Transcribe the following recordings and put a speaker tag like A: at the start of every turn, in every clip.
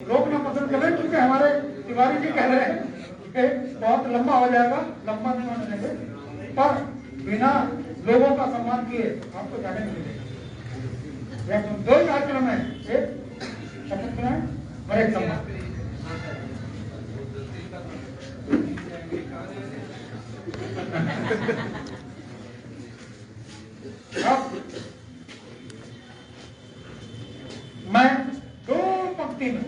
A: रोकना पसंद कर रहे हैं क्योंकि हमारे तिवारी जी कह रहे हैं कि बहुत लंबा हो जाएगा, लंबा नहीं होने देंगे, पर बिना लोगों का सम्मान किए आपको जाने नहीं मिलेगा। दो ही कार्यक्रम है, एक शपथ ग्रहण और एक सम्मान। अब मैं दो पंक्ति में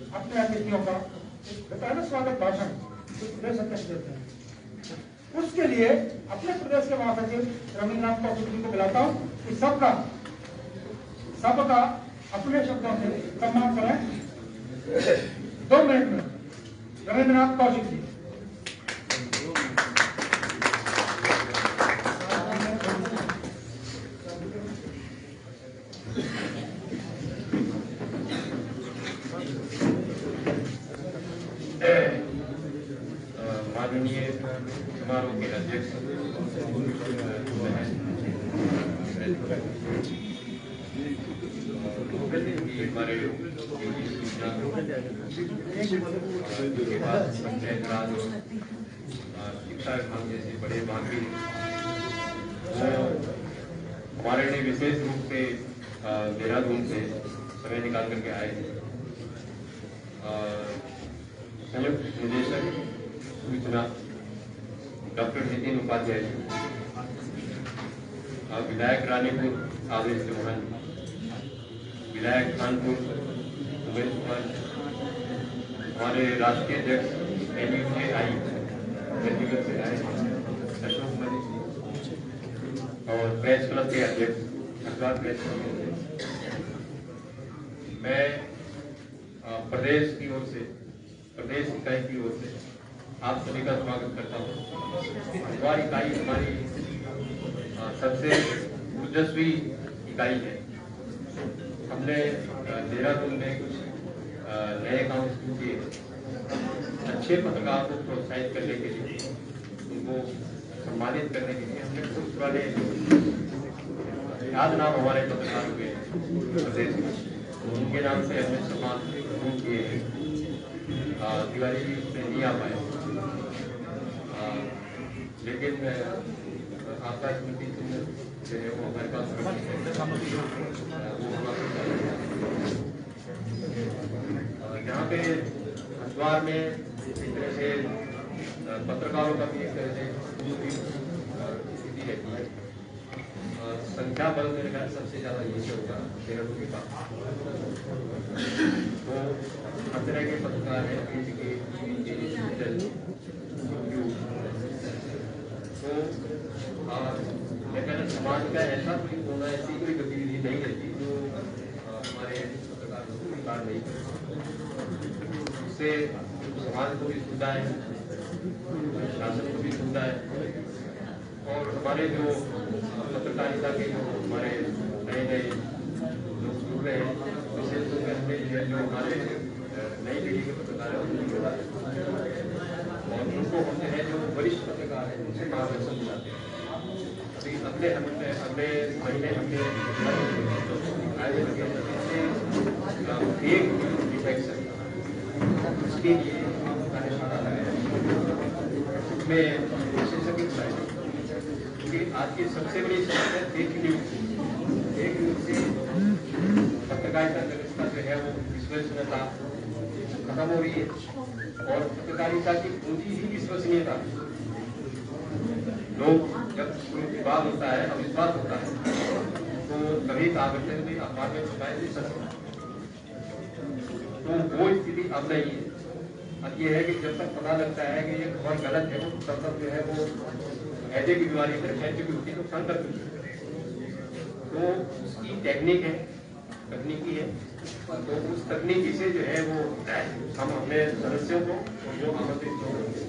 A: अपने अतिथियों का पहले स्वागत भाषण प्रदेश अध्यक्ष देते हैं। उसके लिए अपने प्रदेश के महासचिव रविन्द्रनाथ कौशिक जी को बुलाता हूं कि सबका अपने शब्दों से सम्मान करें। 2 मिनट में रविन्द्रनाथ कौशिक जी।
B: माननीय समारोह के अध्यक्ष हमारे पंचायत राज शिक्षा विभाग जैसे बड़े बाकी हमारे लिए विशेष रूप से देहरादून से समय निकाल करके आए हैं। संयुक्त निदेशक सूचना डॉक्टर नितिन उपाध्याय जी, विधायक रानीपुर आदेश चौहान, विधायक कानपुर उमेश कुमार, हमारे राष्ट्रीय अध्यक्ष NUJI चंडीगढ़ से आए अशोक मलिक और प्रेस क्लब के अध्यक्ष अखबार प्रेस क्लब के अध्यक्ष। मैं प्रदेश की ओर से, प्रदेश इकाई की ओर से आप सभी का स्वागत करता हूँ। अखबार इकाई हमारी सबसे ऊर्जस्वी इकाई है। हमने देहरादून में कुछ नए काम शुरू किए। अच्छे पत्रकार को प्रोत्साहित करने के लिए, उनको सम्मानित करने के लिए हमने कुछ वाले याद नाम हमारे पत्रकारों के प्रदेश में उनके नाम से हमने सम्मान शुरू किए हैं। तिवारी जी उसमें नहीं आ पाए, लेकिन आपका स्मृति चिन्ह जो है वो हमारे पास यहाँ पे अखबार में इस तरह से पत्रकारों का भी एक तरह से स्थिति रहती है। संख्या बल मेरे ख्याल सबसे ज्यादा यही होगा देहरादून के पास। तो हर तरह के पत्रकार हैं, मैं कहना समाज का ऐसा कोई होना, ऐसी कोई गतिविधि नहीं रहती जो हमारे पत्रकारों को स्वीकार नहीं करती। इससे समाज को भी सुविधा है, शासन को भी सुविधा है, और हमारे जो पत्रकारिता के जो हमारे नए नए लोग जुड़ रहे हैं, विशेष रूप से जो हमारे नई पीढ़ी के पत्रकार हैं और उनको हम है जो वरिष्ठ पत्रकार हैं उनसे मार्गदर्शन दिलाते हैं। अभी अगले महीने हमने फेक डिटेक्शन उसके लिए कार्यशाला लगाया, उसमें विशेषज्ञ बुलाए, क्योंकि आज की सबसे बड़ी समस्या फेक न्यूज से पत्रकारिता व्यवस्था जो है वो विश्वसनीयता खत्म हो रही है, और पत्रकारिता की पूंजी ही विश्वसनीयता। लोग जब कोई विवाद होता है, अविश्वास होता है, तो कभी कहा करते हैं कि अखबार में छपाए नहीं सकते। तो वो स्थिति अब नहीं है। अब ये है कि जब तक पता लगता है कि ये खबर गलत है, वो तब तक जो है वो ऐसे की बीमारी पर फैल चुकी होती है, नुकसान कर चुकी है। तो उसकी टेक्निक है, तकनीकी है, तो उस तकनीकी से जो है वो हम अपने सदस्यों को जो आमंत्रित होंगे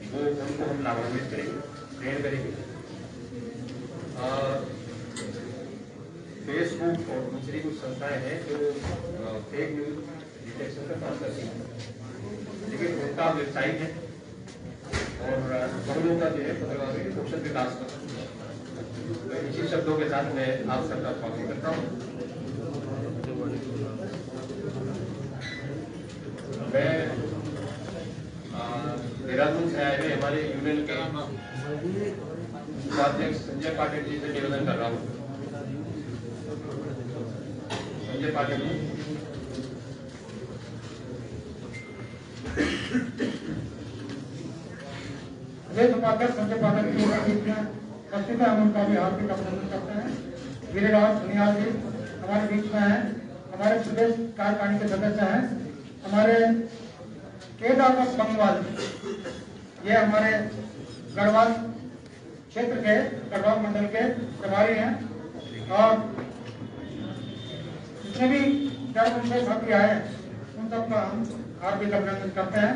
B: वो उनको हम लाभान्वित करेंगे, ट्रेन करेंगे। फेसबुक और दूसरी कुछ संस्थाएं हैं जो फेक न्यूज डिटेक्शन का काम करती हैं, लेकिन उनका वेबसाइट है और खबरों का जो है पत्रकारों के कौशल विकास का। इसी शब्दों के साथ मैं आप सबका स्वागत करता हूँ। हमारे यूनियन के उपाध्यक्ष संजय पाटिल जी से निवेदन कर रहा हूँ। संजय पाटिल जी।
A: प्रदेश उपाध्यक्ष संजय पाटिल जी उपस्थित हैं, हम उनका भी हार्दिक अभिनंदन करते हैं। गिरिराज धनियाल जी हमारे बीच में हैं, हमारे प्रदेश कार्यकारिणी के सदस्य हैं। हमारे केदारनाथ बंगवाल, ये हमारे गढ़वाल क्षेत्र के, गढ़वाल मंडल के प्रभारी हैं। और जितने भी उनसे साथी आए उन सबका हम हार्दिक अभिनंदन करते हैं।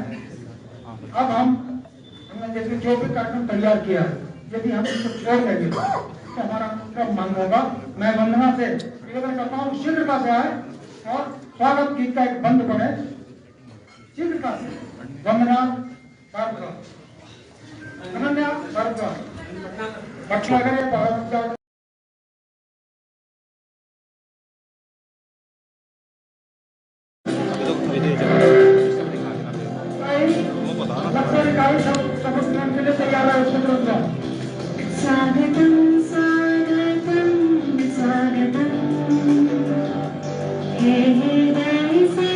A: अब हमने जैसे जो भी कार्यक्रम तैयार किया है, यदि हम इसको छोड़ देंगे तो हमारा कब मन होगा। मैं वंदना से निवेदन करता हूँ शीघ्रता से आए और स्वागत गीत का एक बंद पड़े। शीघ्रता से वंदना भारद्वाज, अनन्या भारद्वाज, भटनागर भारद्वाज। समर्थन के लिए तैयार है। स्वागतम स्वागतम स्वागतम हे वैसे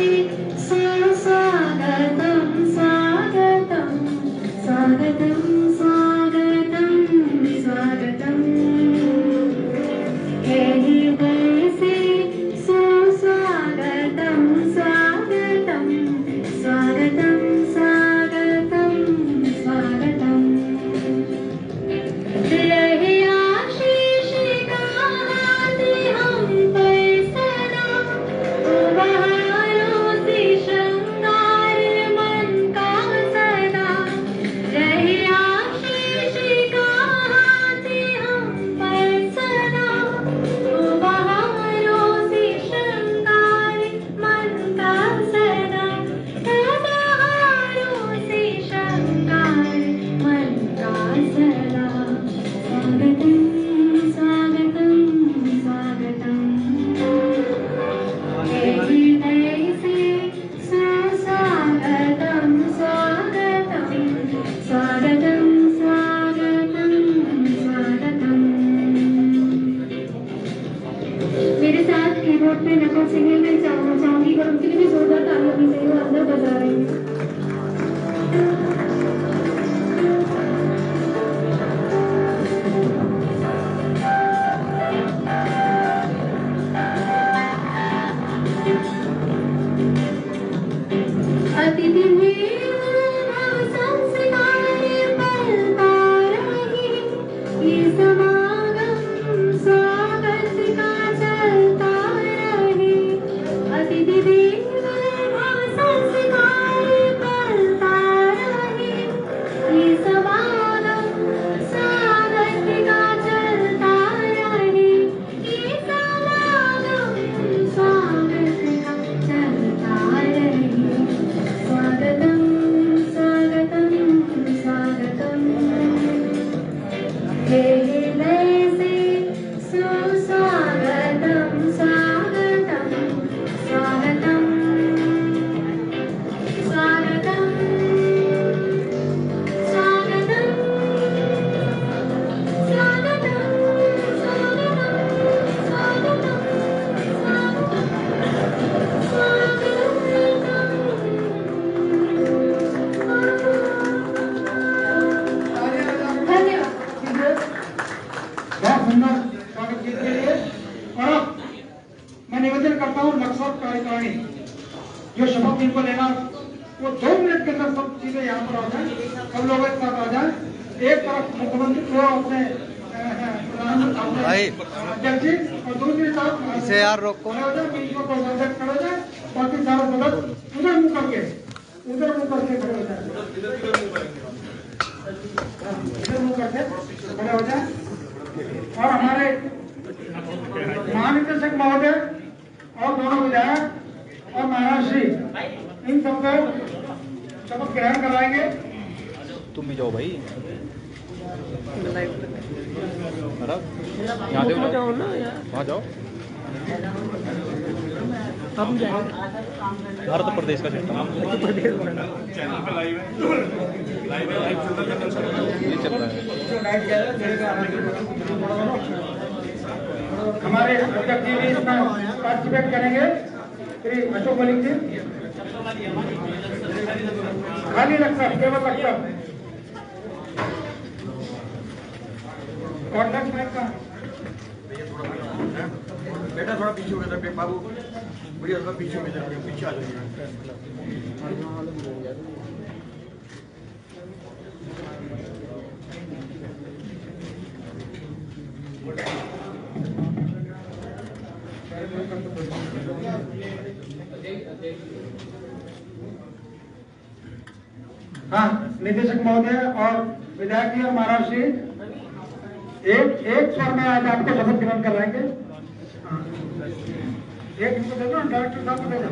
A: स्वागतम स्वागतम स्वागतम स्वागतम स्वागतम हे वैसे स्वागतम स्वागतम स्वागतम स्वागतम स्वागतम रहे आशीष का हाथ हम पर सदा, बहारों से श्रृंगार मन का सदा। रहे आशीष का हाथ हम पर सदा, बहारों से श्रृंगार मन का सदा। बहारों से श्रृंगार मन का सदा। स्वागतम स्वागतम स्वागतम हे हृदय से स्वागतम स्वागतम स्वागतम स्वागतम स्वागतम। मेरे साथ कीबोर्ड पे नकल सिंगिंग में चाहूंगी और उनके लिए भी जोरदार तालियां होनी चाहिए। वो अंदर बजा रही है। अतिथि संस्कार पलता रही, ये समागम स्वागत का चलता रहे। अतिथि देव संस्कार पलता रहे, ये समागम स्वागत का चलता रहे। ये समागम स्वागत का चलता रहे। स्वागतम स्वागतम स्वागतम हे हृदय से सुस्वागतम स्वागतम स्वागतम स्वागतम स्वागतम स्वागतम स्वागत के लिए। और अब मैं निवेदन करता हूँ नक्सल कार्यकारिणी जो शपथ इनको लेना, वो 2 मिनट के अंदर सब चीजें यहाँ पर आ जाए, सब लोग एक साथ आ जाए। एक तरफ मुख्यमंत्री को अपने अध्यक्ष जी और दूसरी तरफ
C: इसे यार रोको
A: खड़े हो जाए, बाकी सारा सदस्य उधर मुँह करके खड़े हो जाए, इधर मुँह करके खड़े हो जाए। और हमारे महानिदेशक महोदय और दोनों विधायक और महाराज श्री इन सबको शपथ ग्रहण कराएंगे।
C: तुम भी जाओ भाई, यहाँ जाओ ना, वहाँ जाओ।
D: हम जाएंगे।
C: भारत प्रदेश का सिस्टम ये चल रहा है।
A: हमारे अध्यक्ष जी भी इसमें पार्टिसिपेट करेंगे। श्री अशोक मलिक जी खाली रखकर केवल रखकर कॉन्टैक्ट में का
D: बेटा थोड़ा पीछे हो गया बाबू, बढ़िया थोड़ा पीछे हो गया, पीछे आ जाइए।
A: हाँ, निदेशक महोदय और विधायक जी और महाराज जी एक स्वर में आज आपको शपथ ग्रहण कराएंगे। हाँ। एक इनको दे दो, डायरेक्टर साहब को दे दो।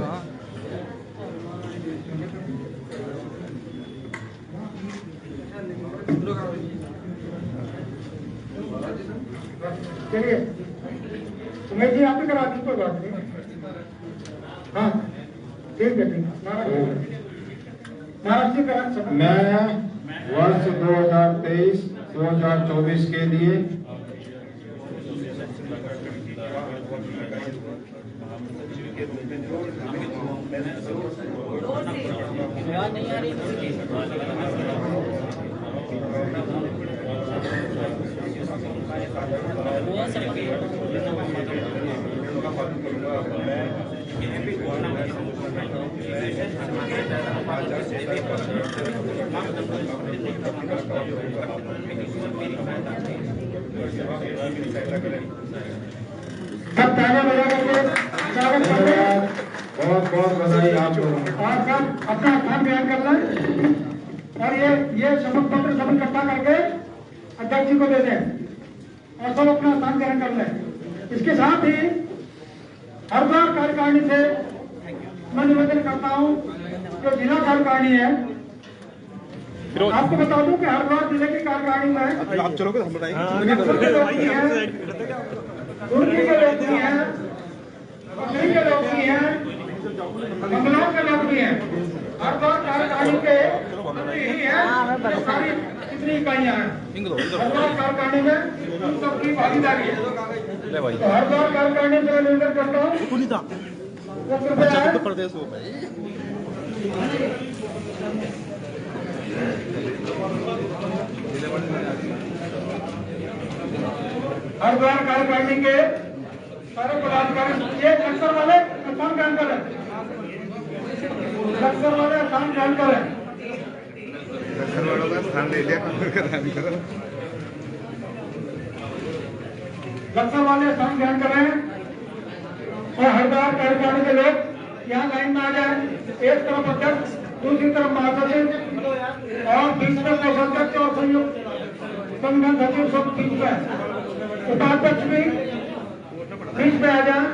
A: चलिए उमेश जी आप भी करा दी, कोई बात नहीं। हाँ ठीक है, ठीक है। महाराज जी करा शपथ।
E: मैं वर्ष 2023-2024 के लिए
A: सब तालियां बजा करके स्वागत करते हैं।
E: बहुत बहुत बधाई आप लोगों को।
A: और सब अपना स्थान ग्रहण कर लें और ये शपथ पत्र सब इकट्ठा करके अध्यक्ष जी को दे दें और सब अपना स्थान ग्रहण कर लें। इसके साथ ही हरिद्वार कार्यकारिणी से मैं निवेदन करता हूँ, जो जिला कार्यकारिणी है, आपको बता दूं कि हरिद्वार जिले की कार्यकारिणी में
C: आप चलोगे तो हम बताएंगे।
A: दुर्गी के लोग भी हैं, बकरी के लोग भी हैं, मंगलौर के लोग भी हैं। हरिद्वार कार्यकारिणी के मंत्री ही हैं। ये सारी कितनी इकाइयां हैं हरिद्वार कार्यकारिणी में, उन सबकी भागीदारी है।
C: ले भाई
A: तो हरिद्वार कार्यकारिणी से मैं निवेदन करता हूँ वो कृपया
C: प्रदेश हो
A: हरिद्वार कार्यकारिणी के सारे पदाधिकारी ये लक्सर वाले स्थान ग्रहण करें, लक्सर वाले स्थान ग्रहण करें। लक्सर वाले स्थान ग्रहण करें और हरिद्वार कार्यकारिणी के लोग यहाँ लाइन में आ जाए। एक तरफ अध्यक्ष, दूसरी तरफ महासचिव और बीच में कोषाध्यक्ष और संयुक्त संगठन सचिव सब बीच में, उपाध्यक्ष भी बीच में आ जाए।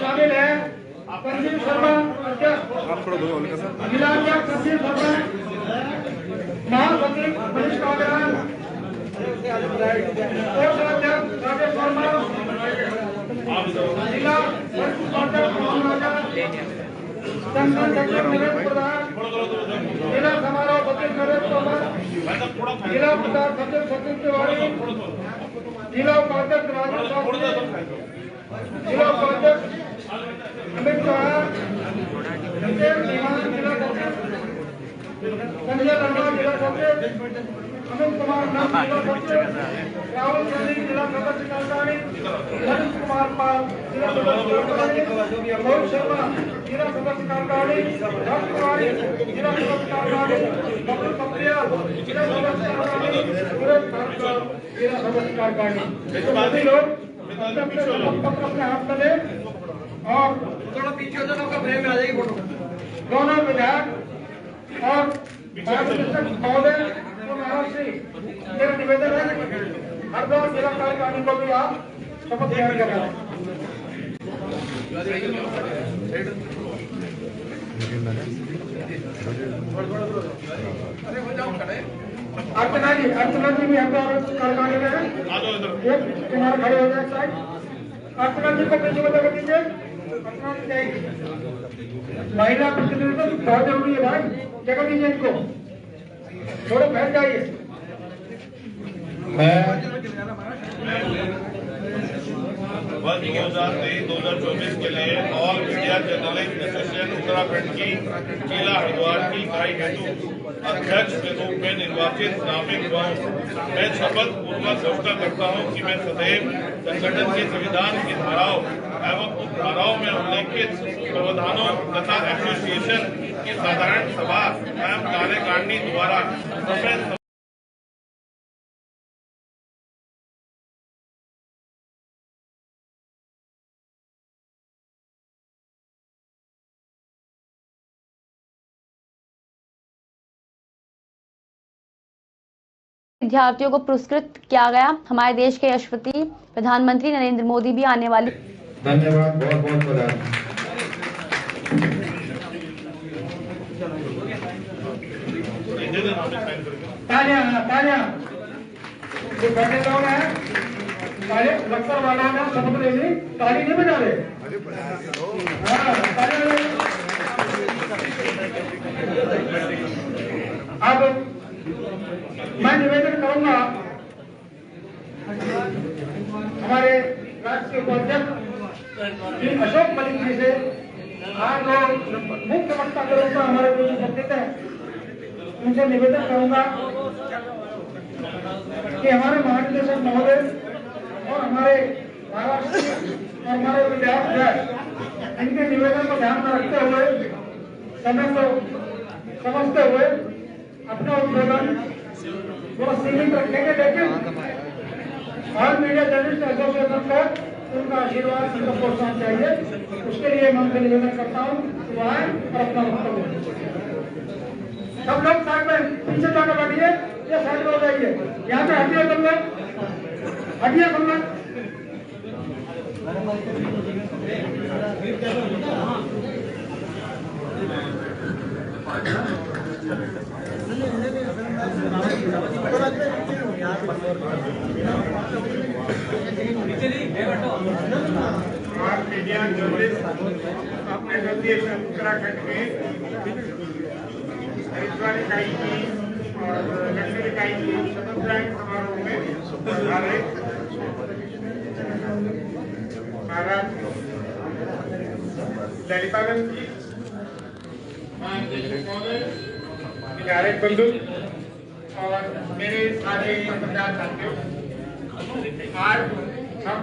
A: शामिल है संजीव शर्मा अध्यक्ष, जिला अध्यक्ष संजीव शर्मा, महासचिव मनीष कागरा, कोषाध्यक्ष राजेश वर्मा, जिला उपाध्यक्ष मोहन राजा, संगठन सचिव नरेश प्रधान, जिला समारोह सचिव नरेश तोमर, जिला प्रधान सचिव सचिव तिवारी, जिला उपाध्यक्ष राजेश शास्त्री, जिला उपाध्यक्ष अमित शाह, नितेश निहान जिला सचिव, संजय वर्मा जिला सचिव, अमित कुमार नाथ जिला सचिव, राहुल गांधी जिला सदस्य कार्यकारिणी, मनीष कुमार पाल जिला सदस्य कार्यकारिणी, रोहित शर्मा जिला सदस्य कार्यकारिणी, राजकुमारी जिला सदस्य कार्यकारिणी, डॉक्टर कप्रियाल जिला सदस्य कार्यकारिणी, सूरज भास्कर जिला सदस्य कार्यकारिणी। सभी लोग अपने हाथ में लें और थोड़ा पीछे हो जाओ, फ्रेम में आ जाएगी फोटो। दोनों विधायक और महोदय तो महाराज श्री मेरा निवेदन है, हरिद्वार जिला कार्यकारिणी को भी आप शपथ ग्रहण कराएं। अर्चना जी भी हमको करवाने में है, एक किनारे खड़े हो जाए साइड। अर्चना जी को पीछे बता दीजिए, अर्चना जी जाएगी। महिला प्रतिनिधित्व तो बहुत जरूरी है भाई, जगह दीजिए इनको, थोड़े बैठ जाइए।
F: वर्ष 2023-2024 के लिए all India journalist association Uttarakhand की जिला हरिद्वार की इकाई हेतु अध्यक्ष के रूप में निर्वाचित नामित हुआ हूँ। मैं शपथ पूर्वक घोषणा करता हूँ कि मैं सदैव संगठन के संविधान की धाराओं एवं उप धाराओं में उल्लेखित प्रावधानों तथा एसोसिएशन की साधारण सभा एवं कार्यकारिणी द्वारा समय
G: विद्यार्थियों को पुरस्कृत किया गया। हमारे देश के यशस्वी प्रधानमंत्री नरेंद्र मोदी भी आने वाली।
E: धन्यवाद, बहुत बहुत बधाई।
A: तालियां जो बैठे लोग हैं, तालियां लक्सर वालों ने शपथ ले ली, ताली नहीं बजा रहे। अब मैं निवेदन करूंगा हमारे राष्ट्रीय उपाध्यक्ष अशोक मलिक जी से, आज लोग मुख्य वक्ता के रूप में हमारे बीच उपस्थित हैं, उनसे निवेदन करूंगा कि हमारे महानिदेशक महोदय और हमारे महाराष्ट्र और हमारे विद्यार्थी इनके निवेदन को ध्यान में रखते हुए, समय को समझते हुए अपना उद्बोधन थोड़ा सीमित रखेंगे, लेकिन ऑल मीडिया जर्नलिस्ट एसोसिएशन का उनका आशीर्वाद उनको प्रोत्साहन चाहिए। उसके लिए मैं उनसे निवेदन करता हूँ कि वो आए और अपना वक्तव्य। सब लोग साइड में पीछे जाकर बैठिए या साइड में हो जाइए, यहाँ पे हटिए सब लोग, हटिए सब लोग।
H: मीडिया जर्नलिस्ट अपने एसोसिएशन उत्तराखंड में हरिद्वार इकाई की और लक्ष्मी इकाई की शपथ ग्रहण समारोह में पधारे महाराज ललितानंद जी, विधायक बंधु और मेरे सारे पत्रकार साथियों, आज हम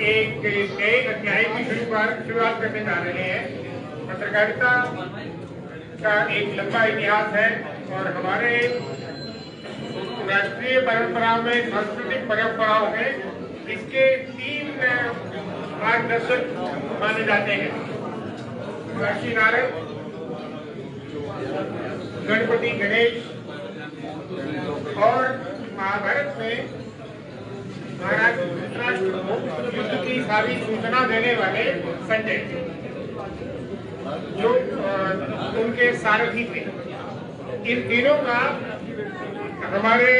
H: एक नए अध्याय की शुरुआत करने जा रहे हैं। पत्रकारिता का एक लंबा इतिहास है और हमारे राष्ट्रीय परंपराओं में, सांस्कृतिक परंपराओं में इसके 3 मार्गदर्शक माने जाते हैं। महर्षि नारद, गणपति गणेश और महाभारत में महाराज धृतराष्ट्र युद्ध की सारी सूचना देने वाले संजय, जो उनके सारथी थे। इन तीनों का हमारे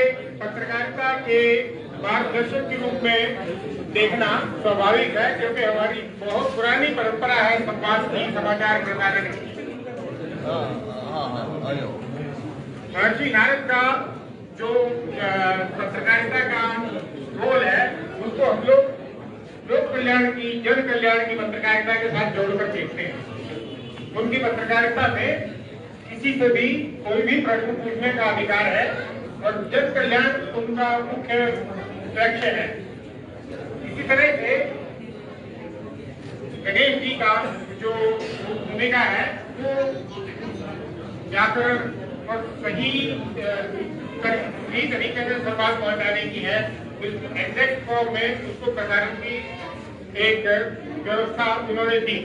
H: पत्रकारिता के मार्गदर्शक के रूप में देखना स्वाभाविक है, क्योंकि हमारी बहुत पुरानी परंपरा है संवाद की, समाचार प्रसारण की। महर्षि नारद का जो पत्रकारिता का रोल है, उसको हम लोग लोक कल्याण की, जन कल्याण की पत्रकारिता के साथ जोड़कर देखते हैं। उनकी पत्रकारिता में किसी से भी कोई भी प्रश्न पूछने का अधिकार है और जन कल्याण उनका मुख्य लक्ष्य है। इसी तरह से गणेश जी का जो भूमिका है वो व्याकरण और सही तरीके से संवाद पहुंचाने की है। एग्जैक्ट फॉर्म में उसको प्रसारण की एक व्यवस्था उन्होंने दी।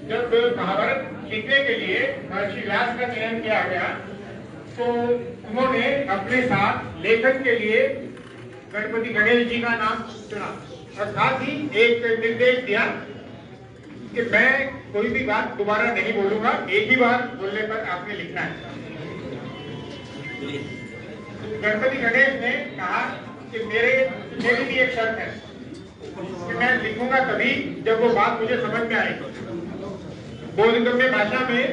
H: जब महाभारत लिखने के लिए महर्षि व्यास का चयन किया गया तो उन्होंने अपने साथ लेखन के लिए गणपति गणेश जी का नाम चुना और साथ ही एक निर्देश दिया कि मैं कोई भी बात दोबारा नहीं बोलूंगा, एक ही बार बोलने पर आपने लिखना है। गणपति गणेश ने कहा कि मेरी भी एक शर्त है कि मैं लिखूंगा तभी जब वो बात मुझे समझ में आएगी। बोधगम्य भाषा में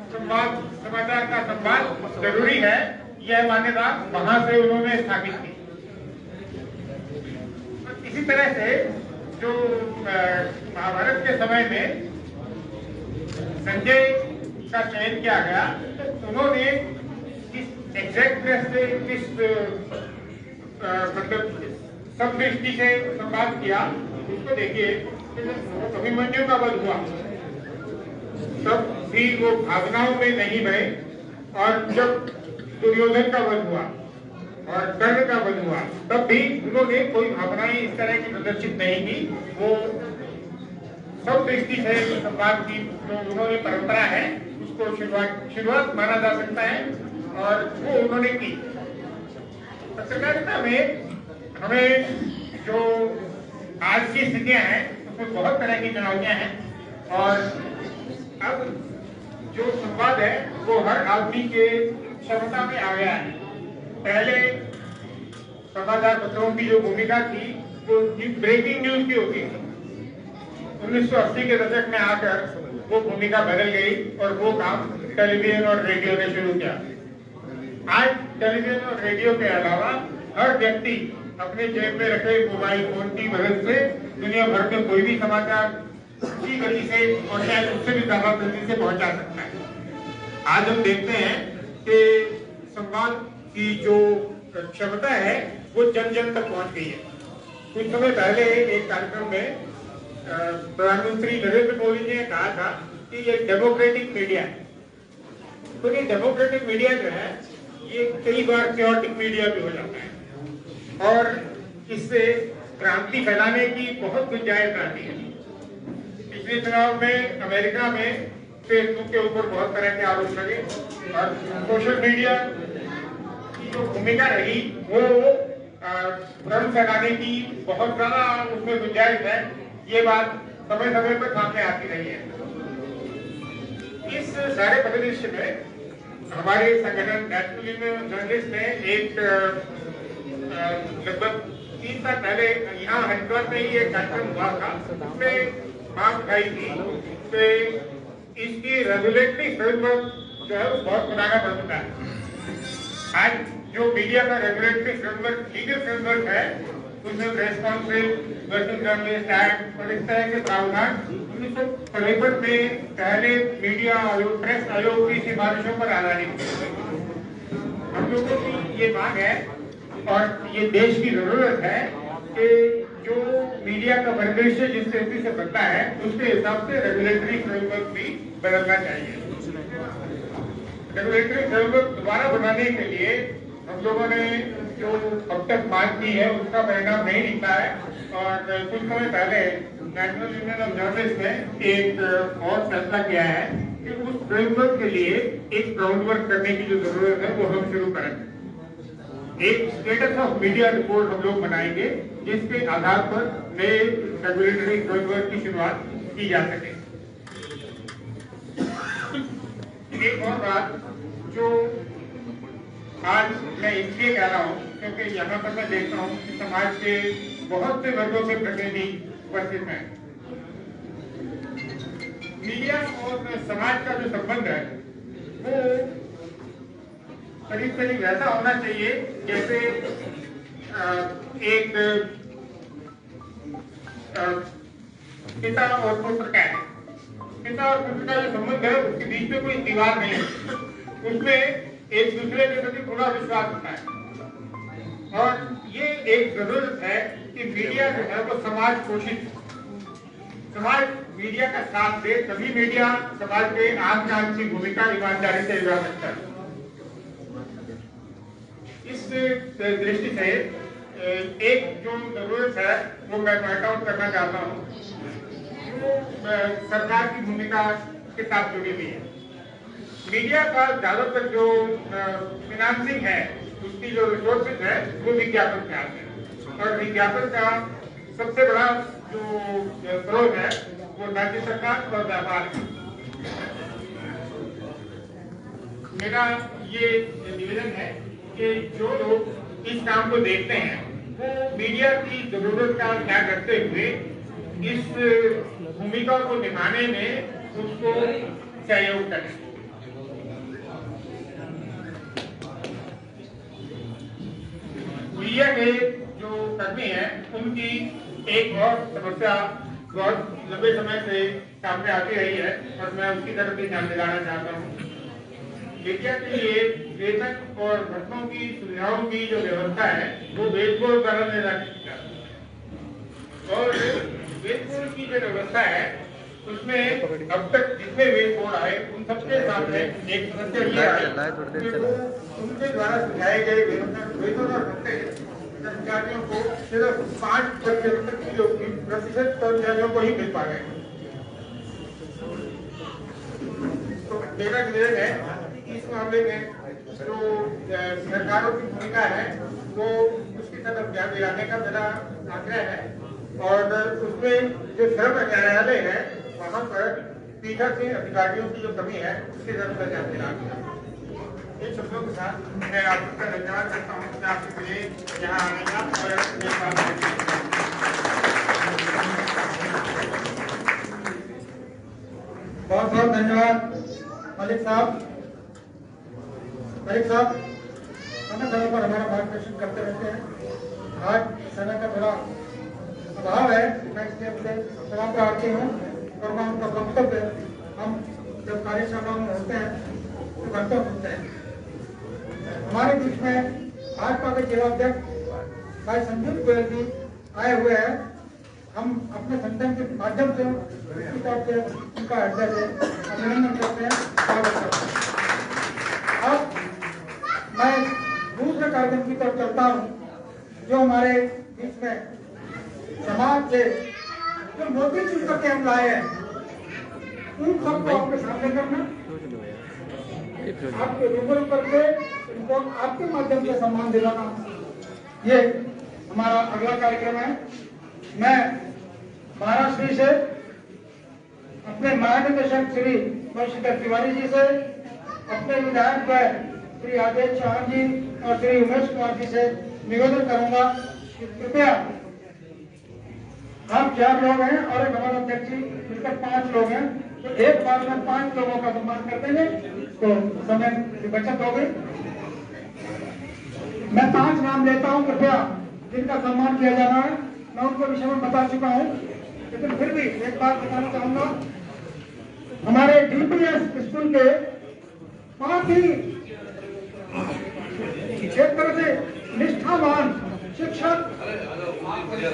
H: संवाद, समाचार का संवाद जरूरी है, यह मान्यता वहां से उन्होंने स्थापित की। इसी तरह से जो महाभारत के समय में संजय का चयन किया गया, तो उन्होंने किस एग्जैक्टनेस से, किस मतलब सब दृष्टि से संवाद किया, उसको देखिए। अभिमन्यु का वध हुआ तब भी वो भावनाओं में नहीं बहे, और जब दुर्योधन का वध हुआ और कर्ण का वध हुआ तब भी उन्होंने कोई भावनाएं इस तरह की प्रदर्शित नहीं की। वो सब दृष्टि से संवाद की जो उन्होंने परंपरा है उसको शुरुआत माना जा सकता है, और वो उन्होंने की। पत्रकारिता में हमें जो आज की स्थितियां हैं उसमें बहुत तरह की चुनौतियां हैं, और अब जो संवाद है वो हर आदमी के क्षमता में आ गया है। पहले समाचार पत्रों की जो भूमिका थी वो ब्रेकिंग न्यूज की होती थी। 1980 के दशक में आकर वो भूमिका बदल गई और वो काम टेलीविजन और रेडियो ने शुरू किया। आज टेलीविजन और रेडियो के अलावा हर व्यक्ति अपने जेब में रखे मोबाइल फोन की मदद से दुनिया भर में कोई भी समाचार उसी गति से और शायद उससे भी ज्यादा तेजी से पहुंचा सकता है। आज हम देखते हैं कि संवाद की जो क्षमता है वो जन जन तक पहुंच गई है। कुछ समय पहले एक कार्यक्रम में प्रधानमंत्री नरेंद्र मोदी जी ने कहा था कि ये डेमोक्रेटिक मीडिया है। तो ये डेमोक्रेटिक मीडिया जो है ये कई बार क्योटिक मीडिया भी हो जाता है, और इससे क्रांति फैलाने की बहुत गुंजाइश रहती है। पिछले चुनाव में अमेरिका में फेसबुक के ऊपर बहुत तरह के आरोप लगे, और सोशल मीडिया की जो भूमिका रही वो भ्रम फैलाने की बहुत ज्यादा उसमें गुंजाइश है। ये बात समय समय पर सामने आती रही है। इस सारे परिदृश्य में हमारे संगठन नेशनल यूनियन जर्नलिस्ट ने एक लगभग 3 साल पहले यहाँ हरिद्वार में ही एक कार्यक्रम हुआ था, उसमें मांग उठाई थी कि इसकी रेगुलेटरी फ्रेमवर्क जो है वो बहुत पुराना बन चुका है। आज जो मीडिया का रेगुलेटरी फ्रेमवर्क, लीगल फ्रेमवर्क है, उसमें रेस्पॉन्सिबल वर्किंग जर्नलिस्ट एक्ट और इस तरह के प्रावधान 1953 में पहले मीडिया आयोग, प्रेस आयोग की सिफारिशों पर आधारित। हम लोगों की ये मांग है और ये देश की जरूरत है कि जो मीडिया का परिदृश्य जिस तरीके से बनता है उसके हिसाब से रेगुलेटरी फ्रेमवर्क भी बदलना चाहिए। रेगुलेटरी फ्रेमवर्क दोबारा बनाने के लिए हम लोगों ने जो अब तक मांग की है उसका परिणाम नहीं निकला है, और कुछ समय पहले नेशनल यूनियन ऑफ जर्नलिस्ट ने एक और फैसला किया है कि उस फ्रेमवर्क के लिए एक ग्राउंड वर्क करने की जो जरूरत है वो हम शुरू करेंगे। एक स्टेटस ऑफ मीडिया रिपोर्ट हम लोग बनाएंगे जिसके आधार पर नए रेगुलेटरी फ्रेमवर्क की शुरुआत की जा सके। एक और बात जो आज मैं इसलिए कह रहा हूँ क्योंकि यहाँ पर मैं देखता हूँ कि समाज के बहुत से वर्गों के प्रतिनिधि उपस्थित हैं। मीडिया और समाज का जो संबंध है वो करीब करीब ऐसा होना चाहिए जैसे एक पिता और पुत्र का है। पिता और पुत्र का जो संबंध है उसके बीच में कोई दीवार नहीं है, उसमें एक दूसरे के प्रति पूरा विश्वास होता है। और ये एक जरूरत है कि मीडिया जो है वो समाज पोषित, समाज मीडिया का साथ दे, तभी मीडिया समाज के आम जान की भूमिका ईमानदारी से निभा सकता है। इस दृष्टि से एक जो जरूरत है वो मैं पॉइंट आउट करना चाहता हूँ, वो सरकार की भूमिका के साथ जुड़ी हुई है। मीडिया का ज्यादातर जो फिनांसिंग है उसकी जो रिसोर्सेज है वो विज्ञापन से आते हैं, और विज्ञापन का सबसे बड़ा जो स्रोत है वो राज्य सरकार और व्यापार। मेरा ये निवेदन है कि जो लोग इस काम को देखते हैं वो मीडिया की जरूरत का ध्यान रखते हुए इस भूमिका को निभाने में उसको सहयोग करें। मीडिया के जो कर्मी हैं उनकी एक और समस्या बहुत लंबे समय से सामने आती रही है और मैं उसकी तरफ भी ध्यान दिलाना चाहता हूँ। मीडिया के लिए वेतन और भत्तों की सुविधाओं की जो व्यवस्था है वो वेतन द्वारा निर्धारित की जाती है और वेतन की जो व्यवस्था है उसमें अब तक जितने वेतन आए उन सबके सामने एक समस्या ये है कि वो उनके द्वारा सुझाए गए वेतन और भत्ते कर्मचारियों को सिर्फ 5% कर्मचारियों को ही मिल पा रहे हैं। तो मेरा निवेदन है इस मामले में जो सरकारों की भूमिका है वो उसकी तरफ ध्यान दिलाने का मेरा आग्रह है और उसमें जो श्रम न्यायालय है वहाँ पर पीठासीन अधिकारियों की जो कमी है उसकी तरफ ध्यान दिलाना। इन शब्दों के साथ मैं आपका धन्यवाद करता हूँ कि आपके लिए यहाँ आने का और
A: बहुत बहुत धन्यवाद मलिक साहब। मलिक साहब समय समय पर हमारा मार्गदर्शन करते रहते हैं। आज समय का थोड़ा अभाव है, मैं इसलिए अपने समाप्त आती हूँ और मैं उनका वक्तव्य हम जब कार्यशालाओं में होते हैं तो घंटों सुनते हैं। हमारे बीच में भाजपा के जिलाध्यक्ष भाई संजीव गोयल जी आए हुए हैं। हम अपने संगठन के माध्यम से उनका हृदय से अभिनंदन करते हैं, स्वागत करते हैं। अब मैं दूसरे कार्यक्रम की तरफ चलता हूँ जो हमारे बीच में समाज से जो मोदी चुन करके हम लाए हैं उन सबको आपके सामने करना, आपके रूबरू करके इनको आपके माध्यम से सम्मान दिलाना, ये हमारा अगला कार्यक्रम है। मैं महाराष्ट्र से अपने महानिदेशक श्री बंशीधर तिवारी जी से, अपने विधायक श्री आदेश चौहान जी और श्री उमेश कुमार जी से निवेदन करूंगा कि कृपया हम 4 लोग हैं और एक हमारा अध्यक्ष जी मिलकर 5 लोग हैं, तो एक बार में 5 लोगों का सम्मान कर देंगे तो समय की बचत हो गई। मैं 5 नाम लेता हूं, कृपया जिनका सम्मान किया जाना है। मैं उनको विषय में बता चुका हूं लेकिन फिर भी एक बात बताना चाहूंगा। हमारे डीपीएस स्कूल के 5 ही एक तरह से निष्ठावान शिक्षक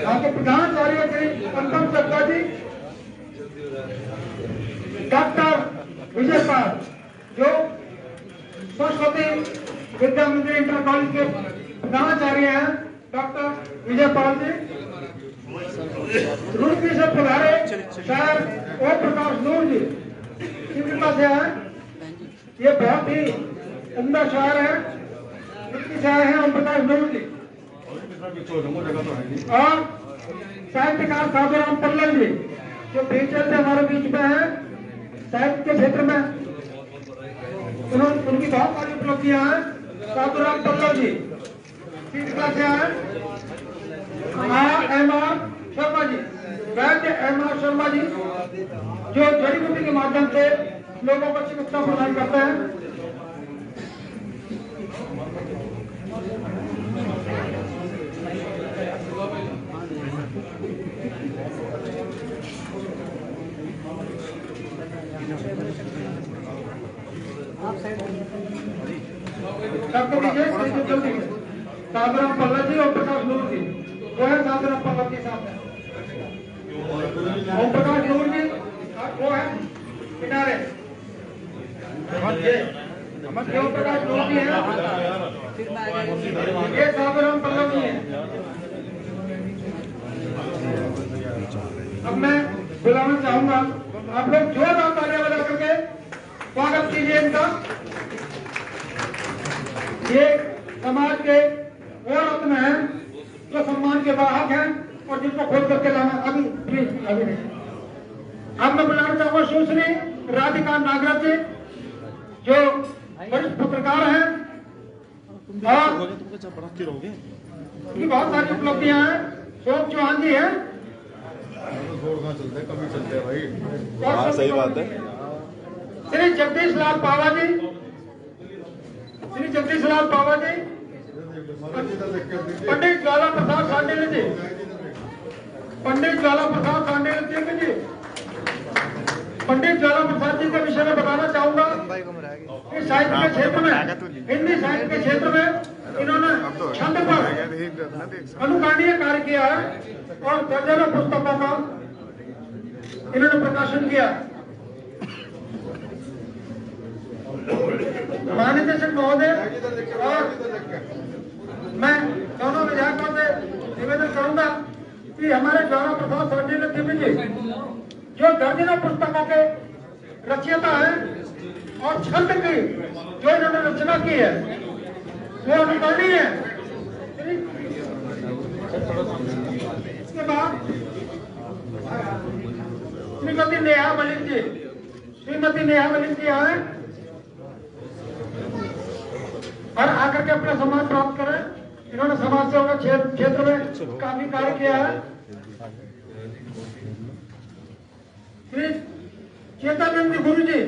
A: आपके प्रधानाचार्य श्री पंकज चक्का जी, डॉक्टर विजय पाल जो सरस्वती विद्या मंदिर इंटर कॉलेज के प्रधानाचार्य हैं, डॉक्टर विजय पाल जी, रुड़की से पधारे शायर ओम प्रकाश नूर जी शिवकृपा से हैं, ये बहुत ही उम्दा शायर है, रुड़की से आए हैं ओम प्रकाश नूर जी। और साहित्यकार साधुराम पल्लव जी जो बीचल से हमारे बीच में है, साहित्य के क्षेत्र में उनकी बहुत सारी उपलब्धियां हैं। साधुराम पल्लव जी शिवकृपा से आए। एम.आर. शर्मा जी, वैद्य एम.आर. शर्मा जी जो जड़ी बूटी के माध्यम से लोगों को चिकित्सा प्रदान करते हैं। साधुराम पल्लव जी और प्रकाश नूर जी, वो है साधुराम पल्लव जी सामने, ओम प्रकाश नूर जी वो है किनारे, ओम प्रकाश नूर जी है, ये साधुराम पल्लव जी है। अब मैं बुलाना चाहूंगा, आप लोग जोरदार तालियां बजा करके स्वागत कीजिए इनका। ये समाज के वो रत्न हैं जो सम्मान के वाहक हैं और जिनको खोल करके लाना। अभी प्लीज अभी नहीं, अब मैं बुलाना चाहूंगा सुश्री राधिका नागराज जी, जो वरिष्ठ पत्रकार हैं और उनकी बहुत सारी उपलब्धियां हैं। शोक चौहान जी हैं,
C: कभी चलते हैं भाई। हाँ सही बात है।
A: श्री जगदीश लाल पावा जी, श्री जगदीश लाल पावा जी, पंडित ज्वाला प्रसाद सांडेल जी, पंडित ज्वाला प्रसाद सांडेल जी, पंडित ज्वाला प्रसाद जी के विषय में बताना चाहूंगा कि साहित्य के क्षेत्र में, हिंदी साहित्य के क्षेत्र में इन्होंने छंद पर अनुकरणीय कार्य किया है और दर्जनों पुस्तकों का इन्होंने प्रकाशन किया। महानिदेशक महोदय और मैं दोनों विधायकों से निवेदन करूंगा कि हमारे ज्वाला प्रसाद सांडेल जी जो दर्जनों पुस्तकों के रचयिता है और छंद की जो इन्होंने रचना की है वो अनुकरणीय है। इसके बाद श्रीमती नेहा मलिक जी, श्रीमती नेहा मलिक जी आए और आकर के अपना सम्मान प्राप्त करें। इन्होंने समाज सेवा के क्षेत्र में काफी कार्य किया है। श्री चेतानंद गुरु जी,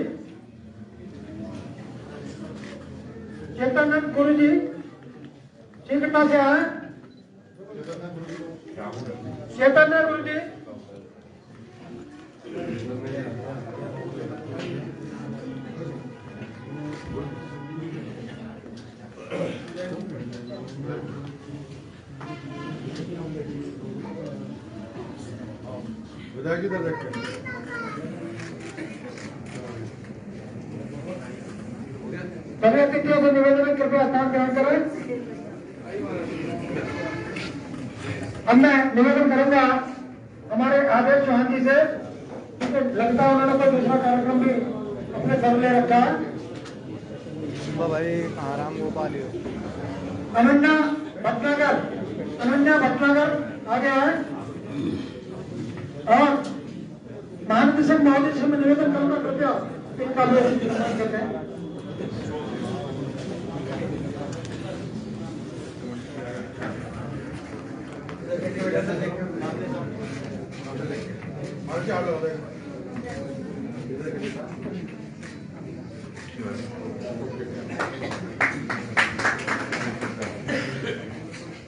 A: चेतानंद गुरु जी चिकटा से आए। चेतानंद गुरु जी,
C: विधायक इधर देखते
A: सभी अतिथियों से निवेदन है कृपया स्थान ग्रहण करें। अब मैं निवेदन करूंगा हमारे आदेश चौहान जी से, लगता है उन्होंने कोई दूसरा कार्यक्रम भी अपने सर ले रखा है।
C: भाई आराम गोपाल
A: अनन्या भटनागर, अनन्या भटनागर आगे आए और महानिदेशक महोदय से मैं निवेदन करूंगा कृपया इनका भी सम्मान करते हैं।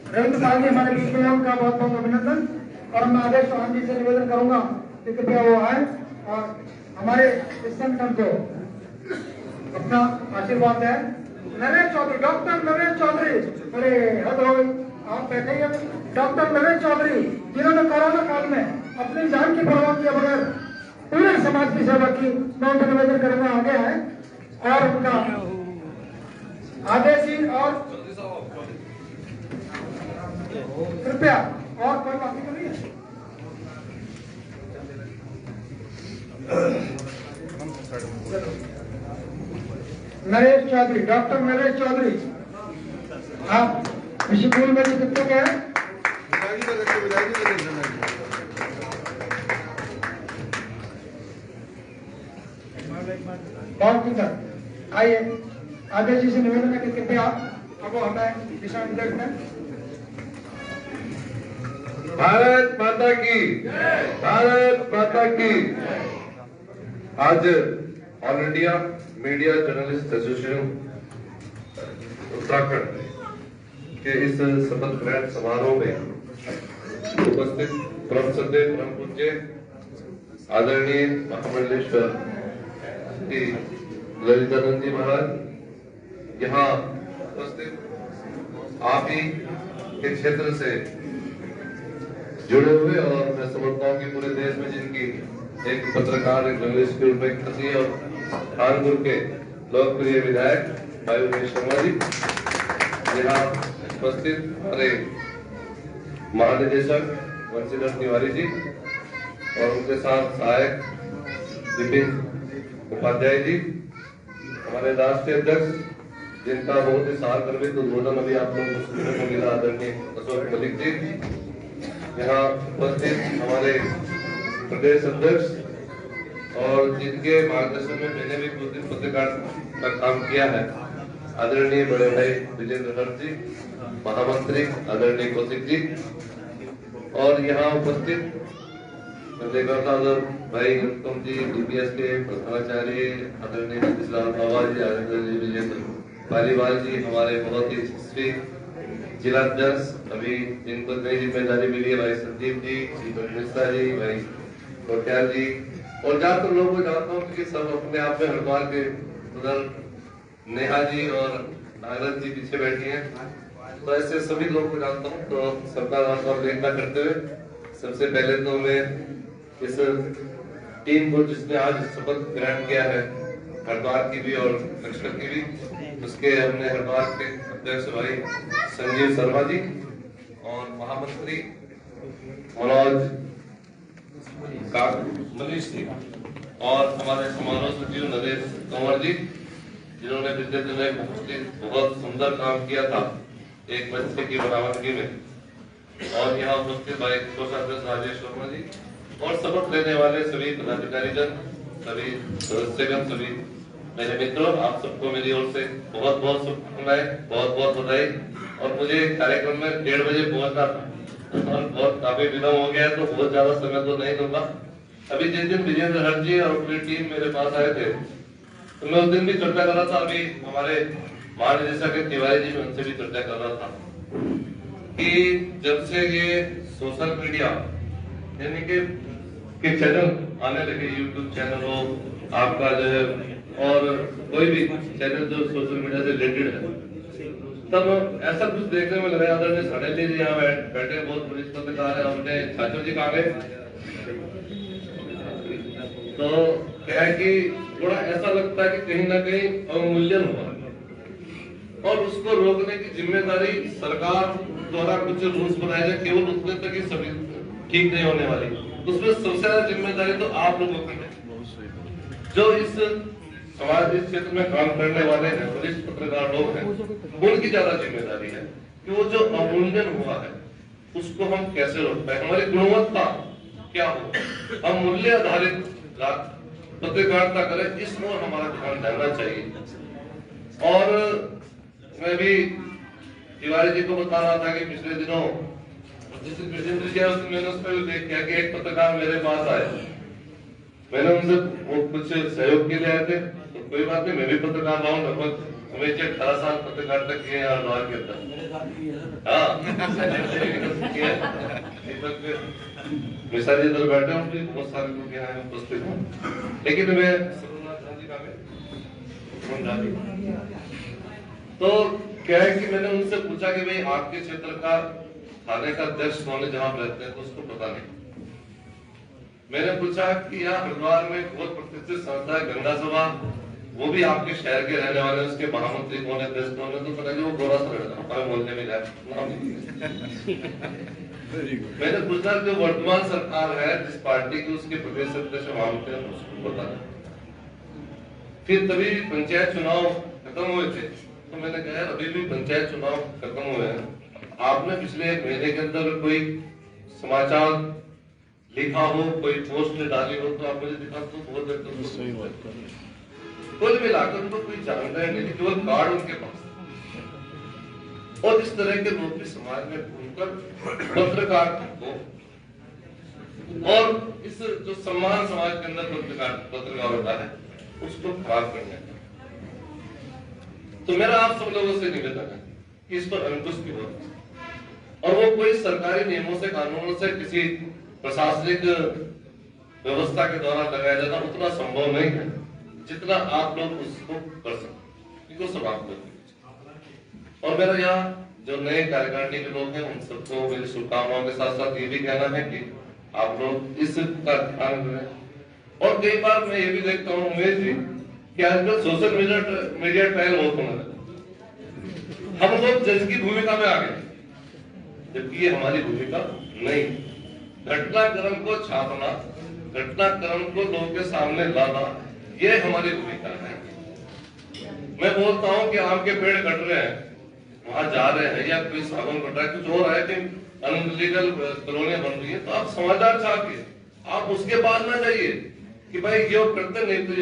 A: रविंद्र साहब जी हमारे बीच में हैं, उनका बहुत बहुत अभिनंदन। और मैं आदेश चौहान जी से निवेदन करूंगा कि कृपया वो आए और हमारे इस संगठन को अपना आशीर्वाद है। नरेश चौधरी, डॉक्टर नरेश चौधरी, अरे हद हो गई, आप बैठे ही हैं। डॉक्टर नरेश चौधरी जिन्होंने कोरोना काल में अपनी जान की परवाह किए बगैर पूरे समाज की सेवा की, मैं उनका निवेदन करूंगा आगे आए और उनका आदेश जी और कृपया और कोई बाकी तो नहीं है। नरेश चौधरी, डॉक्टर नरेश चौधरी, आप ऋषिकुल में भी कितने के हैं? बहुत सुंदर। आइए आदेश जी से निवेदन है कि कृपया अब वो हमें दिशा निर्देश में।
E: भारत माता की, भारत माता की। आज all India media journalist association Uttarakhand के इस शपथ ग्रहण समारोह में उपस्थित परम श्रद्धेय परम पूज्य आदरणीय महामंडलेश्वर श्री ललितानंद जी महाराज यहाँ उपस्थित आप ही के क्षेत्र से जुड़े हुए, और मैं समझता हूँ कि पूरे देश में जिनकी एक पत्रकार, एक जर्नलिस्ट के रूप में ख्याति और कानपुर के लोकप्रिय विधायक भाई उमेश शर्मा जी यहाँ उपस्थित, हमारे महानिदेशक बंशीधर तिवारी जी और उनके साथ सहायक विपिन उपाध्याय जी, हमारे राष्ट्रीय अध्यक्ष जिनका बहुत ही साल गर्भित उद्बोधन अभी आप लोगों को सुनने को मिला, आदरणीय अशोक मलिक जी, यहाँ उपस्थित हमारे प्रदेश अध्यक्ष और जिनके मार्गदर्शन में मैंने भी कुछ दिन पत्रकार का काम किया है, आदरणीय बड़े भाई विजेंद्र हर्ष जी, महामंत्री आदरणीय कौशिक जी, और यहाँ उपस्थित भाई उत्तम जी, डीपीएस के प्रधानाचार्य आदरणीय सतीशलाल बाबा जी, आदरणीय विजेंद्र पालीवाल जी, हमारे बहुत ही यशस्वी जिलाध्यक्ष, अभी जिनको नई जिम्मेदारी मिली है, भाई संदीप जी, मिश्रा जी, भाई कोट्याल जी, और ज्यादातर लोगों को जानता हूँ कि सब अपने आप में हरिद्वार के उधर नेहा जी और नागराज जी पीछे बैठी हैं, तो ऐसे सभी लोगों को जानता हूँ। तो सबका अवहेलना करते हुए सबसे पहले तो मैं इस टीम को जिसने आज शपथ ग्रहण किया है, हरिद्वार की भी और लक्ष्मण की भी, उसके हमने हरिद्वार के अध्यक्ष भाई संजीव शर्मा जी और महामंत्री मनोज मनीष जी और हमारे समारोह सचिव नरेश कंवर जी, जिन्होंने पिछले दिनों बहुत सुंदर काम किया था एक बच्चे की बरामदगी में, और यहाँ उपस्थित भाई कोषाध्यक्ष राजेश वर्मा जी और शपथ लेने वाले सभी पदाधिकारी जन, सभी सदस्यगण, सभी मेरे मित्रों, आप सबको मेरी ओर से बहुत बहुत शुभकामनाएं, बहुत बहुत बधाई। और मुझे कार्यक्रम में 1:30 बजे पहुंचना था और बहुत काफी विलम्ब हो गया, तो बहुत ज्यादा समय तो नहीं लूंगा। अभी जिस दिन विजेंद्र हर्ष जी और पूरी टीम मेरे पास आए थे, तो मैं उस दिन भी चर्चा कर रहा था, अभी हमारे महानिदेशक तिवारी जी, उनसे भी चर्चा कर रहा था कि जब से ये सोशल मीडिया यानी कि चैनल आने लगे, यूट्यूब चैनल हो आपका जो है, और कोई भी चैनल जो सोशल मीडिया से रिलेटेड है, तब ऐसा कुछ देखने में लगा। आदरणीय साडेली जी यहाँ बैठे बहुत वरिष्ठ पत्रकार है, हमने छात्र जी कहा गए, तो क्या है कि थोड़ा ऐसा लगता है कि कहीं ना कहीं अवमूल्यन हुआ और उसको रोकने की जिम्मेदारी सरकार द्वारा कुछ रूल्स बनाए जाए, केवल उतने तक ही सभी ठीक नहीं होने वाली, उसमें सबसे ज्यादा जिम्मेदारी तो आप लोगों की है जो इस समाज इस क्षेत्र में काम करने वाले हैं, वरिष्ठ पत्रकार लोग हैं, उनकी ज्यादा जिम्मेदारी है कि वो जो अवमूल्यन हुआ है उसको हम कैसे रोक पाए, हमारी गुणवत्ता क्या हो, हम मूल्य आधारित पत्रकारिता करें, इस ओर हमारा ध्यान देना चाहिए। और मैं भी तिवारी जी को बता रहा था कि पिछले दिनों मैंने उस पर देख किया कि एक पत्रकार मेरे पास आए, मैंने उनसे वो कुछ सहयोग के लिए आए थे, तो कोई बात नहीं, मैं भी पत्रकार रहा हूँ, लगभग हमें 18 साल पत्रकारिता किए हैं हरिद्वार के अंदर। मिश्रा जी इधर बैठे हैं, बहुत सारे लोग यहाँ हैं उपस्थित हैं, लेकिन मैं तो क्या है कि मैंने उनसे पूछा कि भाई आपके क्षेत्र का थाने का अध्यक्ष कौन है जहाँ रहते हैं, तो उसको पता नहीं। मैंने पूछा कि यहाँ हरिद्वार में बहुत प्रतिष्ठित संस्था है गंगा सभा, वो भी आपके शहर के रहने वाले, उसके महामंत्री कौन है, अध्यक्ष कौन है, तो पता नहीं वो गोरा सा लड़का हमारे मोहल्ले में मैंने पूछा जो वर्तमान सरकार है जिस पार्टी की, उसके प्रदेश अध्यक्ष महामंत्री है, उसको पता नहीं। फिर तभी पंचायत चुनाव खत्म हुए थे, तो मैंने कहा अभी भी पंचायत चुनाव खत्म हुए हैं, आपने पिछले 1 महीने के अंदर कोई समाचार लिखा हो, कोई पोस्ट डाली हो, तो आप मुझे दिखा तो बहुत बेहतर। कुल मिलाकर उनको कोई जानकारी नहीं, केवल कार्ड उनके पास, और इस तरह के लोग भी समाज में घूमकर पत्रकार को और इस जो सम्मान समाज के अंदर पत्रकार होता है उसको खराब करने का। तो मेरा आप सब लोगों से निवेदन है कि इस पर अंकुश की हो, और वो कोई सरकारी नियमों से, कानूनों से, किसी प्रशासनिक व्यवस्था के द्वारा लगाया जाना उतना संभव नहीं है जितना आप लोग उसको कर सकते, क्योंकि सब आप लोग। और मेरा यहाँ जो नए कार्यकारिणी के लोग हैं उन सबको मेरी शुभकामनाओं के साथ साथ ये भी कहना है कि आप लोग इस का ध्यान रखें। और कई बार मैं ये भी देखता हूँ उमेश जी कि आजकल सोशल मीडिया ट्रायल बहुत होने लगा, हम लोग जज की भूमिका में आ गए, जबकि ये हमारी भूमिका नहीं। घटनाक्रम को छापना, घटनाक्रम को लोगों के सामने लाना, ये हमारी भूमिका है। मैं बोलता हूँ कि आम के पेड़ कट रहे हैं, वहां जा रहे हैं, या कोई साधन कट रहा है, कुछ हो रहा है कि अनलीगल कॉलोनियां बन रही है, तो आप समाचार छापिए, आप उसके पास ना जाइए, कि भाई ये करते नहीं तो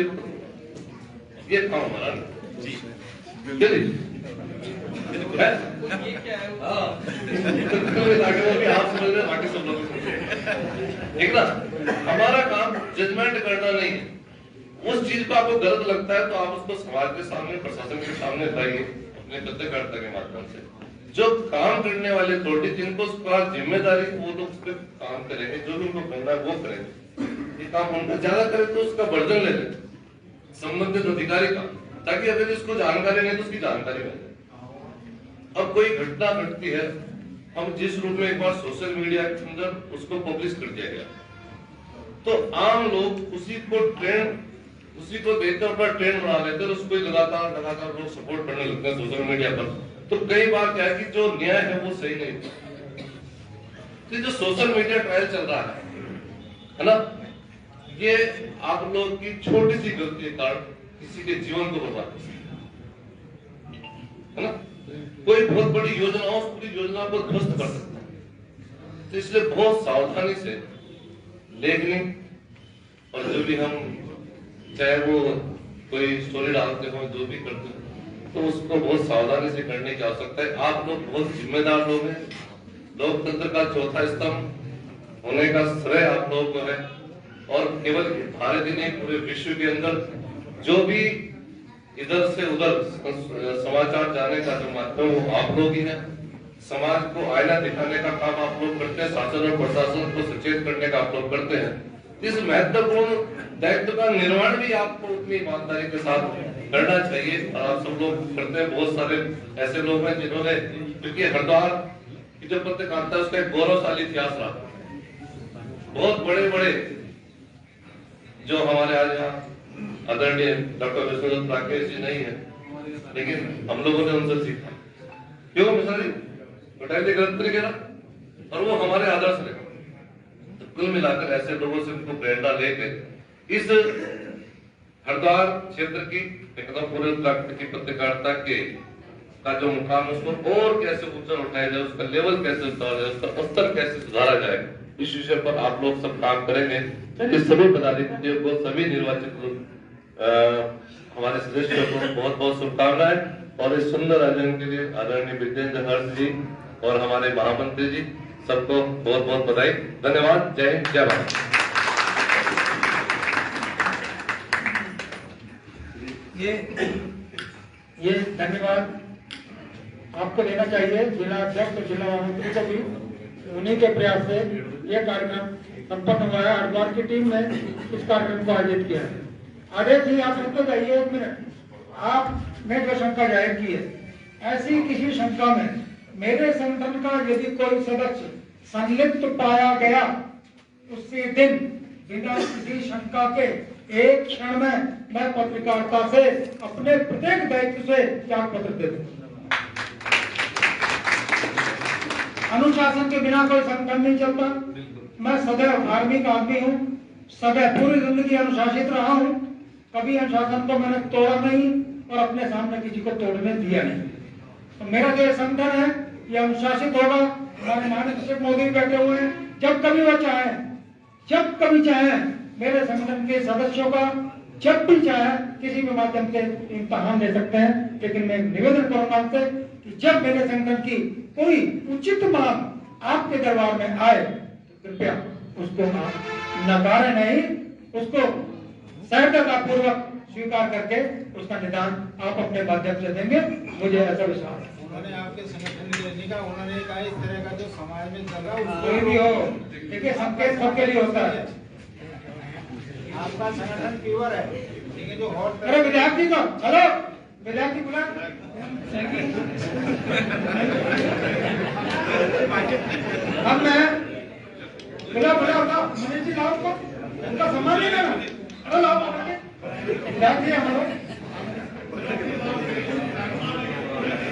E: ये काम हमारा जी ठीक ना। हमारा काम जजमेंट करना नहीं है। उस चीज को आपको गलत लगता है तो आप उसको समाज के सामने, प्रशासन के सामने लाइए अपने पत्रकारिता के माध्यम से। जो काम करने वाले अथॉरिटी जिनको उसका जिम्मेदारी, वो लोग उस पर काम करेंगे, जो भी उनको करना है वो करेंगे। ये काम उनको ज्यादा करे तो उसका वर्जन ले लें संबंधित अधिकारी का, ताकि अगर इसको जानकारी नहीं तो उसकी जानकारी मिले। अब कोई घटना घटती है, हम जिस रूप में एक बार सोशल मीडिया के अंदर उसको पब्लिश कर दिया गया, तो आम लोग उसी को देखकर अपना ट्रेंड बना लेते हैं, उसको लगातार लोग सपोर्ट करने लगते हैं सोशल मीडिया पर। तो कई बार क्या है कि जो न्याय है वो सही नहीं होता। तो जो सोशल मीडिया ट्रायल चल रहा है ना, ये आप लोग की छोटी सी गलती के कारण किसी के जीवन को बर्बाद कर सकता है ना। कोई बहुत बड़ी योजना हो, उस पूरी योजना को ध्वस्त कर सकता है। तो इसलिए बहुत सावधानी से लेखनी, और जो भी हम चाहे वो कोई स्टोरी डालते हो, जो भी करते हो, तो उसको बहुत सावधानी से करने की आवश्यकता है। आप लोग बहुत जिम्मेदार लोग हैं। लोकतंत्र का चौथा स्तंभ होने का श्रेय आप लोगों को है। और केवल भारत ही नहीं, पूरे विश्व के अंदर जो भी इधर से उधर समाचार जाने का जो माध्यम वो आप लोग ही हैं। समाज को आईना दिखाने का काम आप लोग करते हैं, शासन और प्रशासन को सचेत करने का आप लोग करते हैं। इस महत्वपूर्ण दायित्व का निर्वहन भी आपको उतनी ईमानदारी के साथ करना चाहिए, और आप सब लोग करते हैं। बहुत सारे ऐसे लोग हैं जिन्होंने, क्योंकि हरिद्वार की जो पत्रकारिता है उसका एक गौरवशाली इतिहास रहा। बहुत बड़े बड़े जो हमारे आज यहाँ आदरणीय डॉक्टर विश्वनाथ राकेश जी नहीं है, लेकिन हम लोगों ने उनसे सीखा। क्यों मिश्रा जी बताइए गलत तरीके ना, और वो हमारे आदर्श रहे। तो कुल मिलाकर ऐसे लोगों से उनको प्रेरणा लेकर इस हरिद्वार क्षेत्र की एकदम पूरे उत्तराखंड की पत्रकारिता के का जो मुकाम है उसको और कैसे ऊंचा उठाया जाए, उसका लेवल कैसे उतारा जाए, उसका स्तर कैसे सुधारा जाए, इस विषय पर आप लोग सब काम करेंगे। सभी पदाधिकारियों को, सभी निर्वाचित हमारे सदस्यों को बहुत बहुत शुभकामनाएं, और इस सुंदर आयोजन के लिए आदरणीय विजेंद्र हर्ष जी और हमारे महामंत्री जी सबको बहुत बहुत बधाई। धन्यवाद। जय हिंद, जय भारत।
A: ये धन्यवाद आपको देना चाहिए जिला अध्यक्ष और जिला महामंत्री को भी। उन्हीं के प्रयास से ये कार्यक्रम संपन्न हुआ है। हरिद्वार की टीम ने इस कार्यक्रम को आयोजित किया है। आदेश जी आप रुक जाइए एक मिनट। आपने जो शंका जाहिर की है, ऐसी किसी शंका में मेरे संगठन का यदि कोई सदस्य संलिप्त पाया गया, उसी दिन बिना किसी शंका के एक क्षण में मैं पत्रकारिता से अपने प्रत्येक दायित्व से त्याग पत्र दे दूं। अनुशासन के बिना कोई संगठन नहीं चलता। मैं सदैव आर्मी का आदमी हूँ, सदैव पूरी जिंदगी अनुशासित रहा हूँ। कभी अनुशासन को मैंने तोड़ा नहीं और अपने सामने किसी को तोड़ने दिया नहीं। तो मेरा जो संगठन है ये अनुशासित होगा। हमारे माननीय मोदी बैठे हुए हैं, जब कभी वो चाहे, मेरे संगठन के सदस्यों का जब भी चाहे किसी भी माध्यम से इम्तिहान दे सकते हैं। लेकिन मैं निवेदन करूंगा आपसे कि जब मेरे संगठन की कोई उचित मांग आपके दरबार में आए तो कृपया उसको आप नकारें नहीं, उसको सहजता पूर्वक स्वीकार करके उसका निदान आप अपने माध्यम से देंगे, मुझे ऐसा विश्वास है।
I: उन्होंने आपके संगठन के लेने का, उन्होंने कहा इस तरह का जो समाज में चल रहा है
A: कोई भी हो, देखिए सबके लिए होता है।
I: आपका संगठन प्योर है, लेकिन जो हॉट
A: अरे विद्यार्थी को, हेलो विद्यार्थी बुला। अब मैं बुला मनीष जी लाओ को, उनका सम्मान नहीं लेना। अरे लाओ विद्यार्थी हम लोग।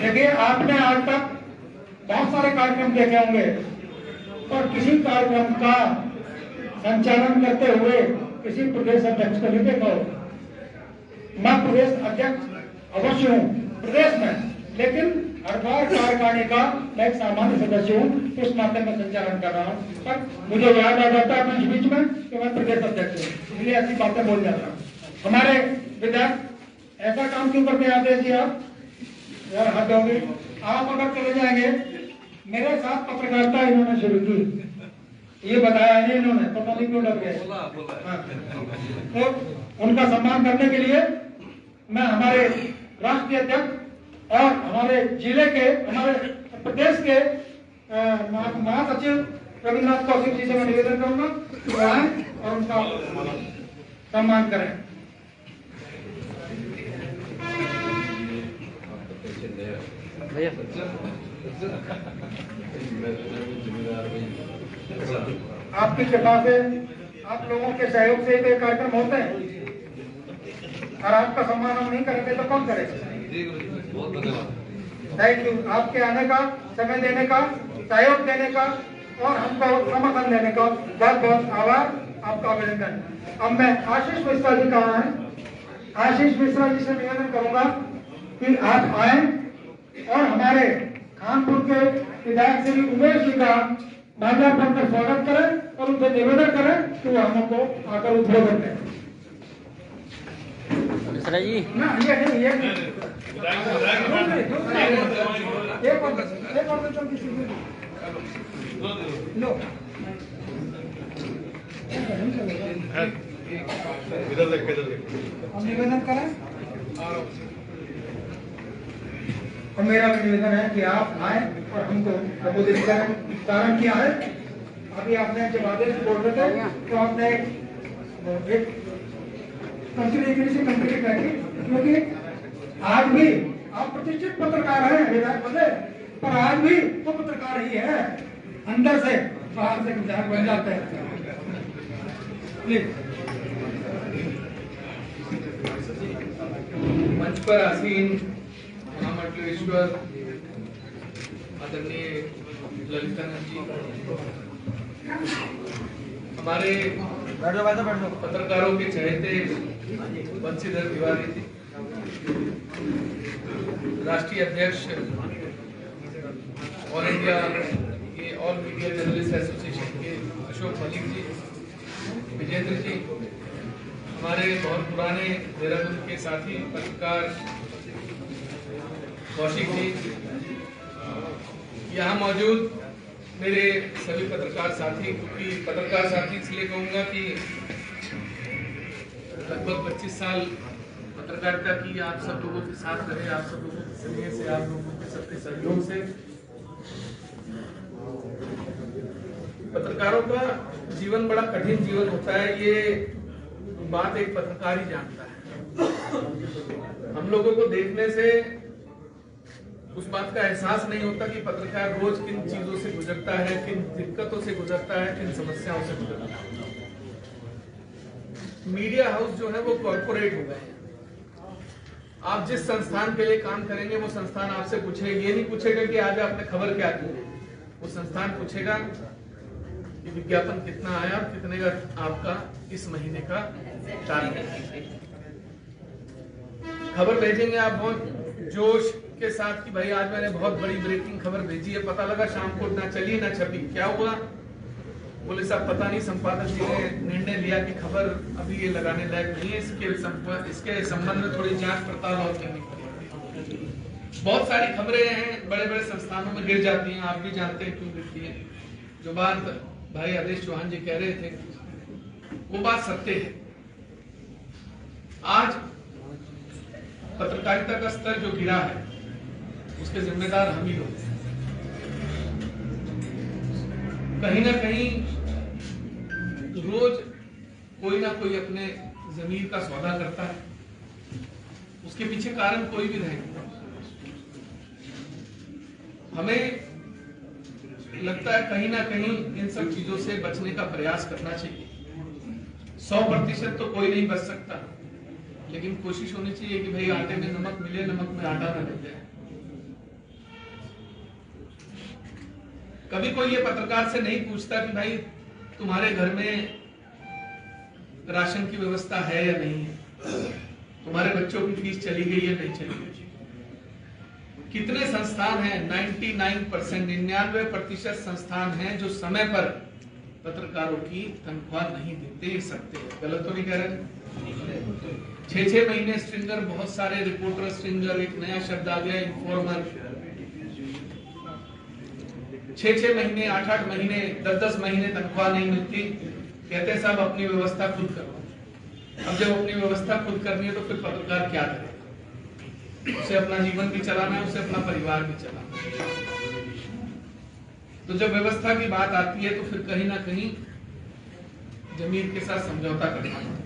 A: देखिए आपने आज तक बहुत सारे कार्यक्रम देखे होंगे, और किसी कार्यक्रम का संचालन करते हुए किसी प्रदेश अध्यक्ष को नहीं देखा हो। मैं प्रदेश अध्यक्ष अवश्य हूँ प्रदेश में, लेकिन हरिद्वार कार्यकारिणी का मैं एक सामान्य सदस्य हूँ, उस नाते में संचालन कर रहा हूँ। पर मुझे याद आ जाता है बीच बीच में कि मैं प्रदेश अध्यक्ष हूँ, इसलिए ऐसी बातें बोल जाता हूँ। हमारे विधायक ऐसा काम क्यों करते आते जी आप यार, हद होगी। आप अगर चले जाएंगे, मेरे साथ पत्रकारिता इन्होंने शुरू की, ये बताया नहीं इन्होंने, पता नहीं क्यों डर गए। तो उनका सम्मान करने के लिए मैं हमारे राष्ट्रीय अध्यक्ष और हमारे जिले के, हमारे प्रदेश के महासचिव रविन्द्रनाथ कौशिक जी से मैं निवेदन करूंगा कि आए और उनका सम्मान करें। आपकी कृपा से, आप लोगों के सहयोग से ये कार्यक्रम होते हैं, और आपका सम्मान हम नहीं करेंगे तो कौन करेगा। थैंक यू, आपके आने का, समय देने का, सहयोग देने का और हमको समर्थन देने का बहुत बहुत आभार, आपका अभिनंदन। अब मैं आशीष मिश्रा जी कहाँ हैं, आशीष मिश्रा जी से निवेदन करूंगा कि आप आए और हमारे कानपुर के विधायक श्री उमेश जी का माल्यार्पण कर स्वागत करें और उनसे निवेदन करें कि वो हमको आकर उद्बोधन दें।
J: मिश्रा जी
A: ना ये नहीं, ये लो
F: इधर देख, इधर देख।
A: हम निवेदन करें और मेरा भी निवेदन है कि आप आए और हमको संबोधित करें। कारण क्या है, अभी आपने जब आदेश बोल रहे थे तो आपने एक कंप्लीट करके, क्योंकि आज भी आप प्रतिष्ठित पत्रकार हैं विधायक पद, पर आज भी वो पत्रकार ही है, अंदर से बाहर से विधायक बन जाते हैं। प्लीज
K: मंच पर आसीन महामंडलेश्वर आदरणीय ललितानंद जी, हमारे पत्रकारों के चहेते बंशीधर तिवारी जी, राष्ट्रीय अध्यक्ष ऑल इंडिया के ऑल मीडिया जर्नलिस्ट एसोसिएशन के अशोक मलिक जी, विजेंद्र जी, हमारे बहुत पुराने देहरादून के साथी पत्रकार कौशिक जी, यहाँ मौजूद मेरे सभी पत्रकार साथी, क्योंकि पत्रकार साथी इसलिए कहूँगा कि लगभग 25 साल पत्रकारिता की आप सब लोगों के साथ रहे, आप सब लोगों के सहयोग से, आप लोगों के सबके सहयोग से पत्रकारों का जीवन बड़ा कठिन जीवन होता है, ये बात एक पत्रकार ही जानता है। हम लोगों को देखने से उस बात का एहसास नहीं होता कि पत्रकार रोज किन चीजों से गुजरता है, किन दिक्कतों से गुजरता है, किन समस्याओं से गुजरता है। मीडिया हाउस जो है वो कॉर्पोरेट हो गए हैं। आप जिस संस्थान के लिए काम करेंगे वो संस्थान आपसे पूछेगा, ये नहीं पूछेगा कि आज आपने खबर क्या की, वो संस्थान पूछेगा कि विज्ञापन कितना आया, कितने का आपका इस महीने का टारगेट। खबर भेजेंगे आप बहुत जोश के साथ कि भाई आज मैंने बहुत बड़ी ब्रेकिंग खबर भेजी है, पता लगा शाम को ना चली ना छपी, क्या हुआ? बोले साहब पता नहीं, संपादक जी ने निर्णय लिया कि खबर अभी ये लगाने लायक नहीं है, इसके संबंध में थोड़ी जांच पड़ताल और करनी पड़ेगी। बहुत सारी खबरें हैं बड़े बड़े संस्थानों में गिर जाती हैं, आप भी जानते हैं क्यों गिरती है। जो बात भाई आदेश चौहान जी कह रहे थे वो बात सत्य है। आज पत्रकारिता का स्तर जो गिरा है उसके जिम्मेदार हम ही लोग हैं। कहीं ना कहीं रोज कोई ना कोई अपने जमीर का सौदा करता है, उसके पीछे कारण कोई भी रहेगा। हमें लगता है कहीं ना कहीं इन सब चीजों से बचने का प्रयास करना चाहिए। 100% तो कोई नहीं बच सकता, लेकिन कोशिश होनी चाहिए कि भाई आटे में नमक मिले, नमक में आटा न मिल जाए। कभी कोई ये पत्रकार से नहीं पूछता कि भाई तुम्हारे घर में राशन की व्यवस्था है या नहीं है, तुम्हारे बच्चों की फीस चली गई या नहीं चली गई। कितने संस्थान हैं? 99%, 99% संस्थान हैं जो समय पर पत्रकारों की तनख्वाह नहीं देते सकते। गलत तो नहीं कह रहे? 6-6 महीने स्ट्रिंगर, बहुत सारे रिपोर्टर स्ट्रिंगर, एक नया शब्द आ गया इन्फॉर्मर। 6-6 महीने, 8-8 महीने, 10-10 महीने तनख्वाह नहीं मिलती। कहते साहब अपनी व्यवस्था खुद करो। अब जब अपनी व्यवस्था खुद करनी है तो फिर पत्रकार क्या करे? उसे अपना जीवन भी चलाना है, उसे अपना परिवार भी चलाना है। तो जब व्यवस्था की बात आती है तो फिर कहीं ना कहीं जमीन के साथ समझौता करना पड़ता है।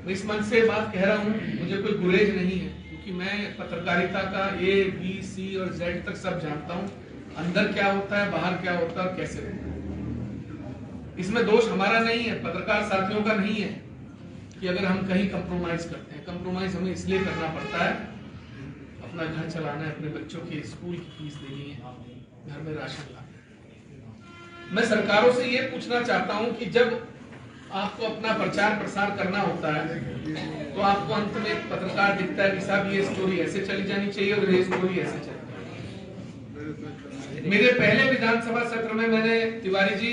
K: मैं इस मंच से बात कह रहा हूं, मुझे कोई गुरेज नहीं है, क्योंकि मैं पत्रकारिता का A, B, C और Z तक सब जानता हूं। अंदर क्या होता है, बाहर क्या होता है, कैसे होता है। इसमें दोष हमारा नहीं है, पत्रकार साथियों का नहीं है कि अगर हम कहीं कंप्रोमाइज करते हैं। कंप्रोमाइज हमें इसलिए करना पड़ता है, अपना घर चलाना है, अपने बच्चों की स्कूल की फीस देनी है, घर में राशन लाना है। मैं सरकारों से ये पूछना चाहता हूं कि जब आपको अपना प्रचार प्रसार करना होता है तो आपको अंत में एक पत्रकार दिखता है कि साहब ये स्टोरी ऐसे चली जानी चाहिए और ये स्टोरी ऐसे चली। मेरे पहले विधानसभा सत्र में मैंने तिवारी जी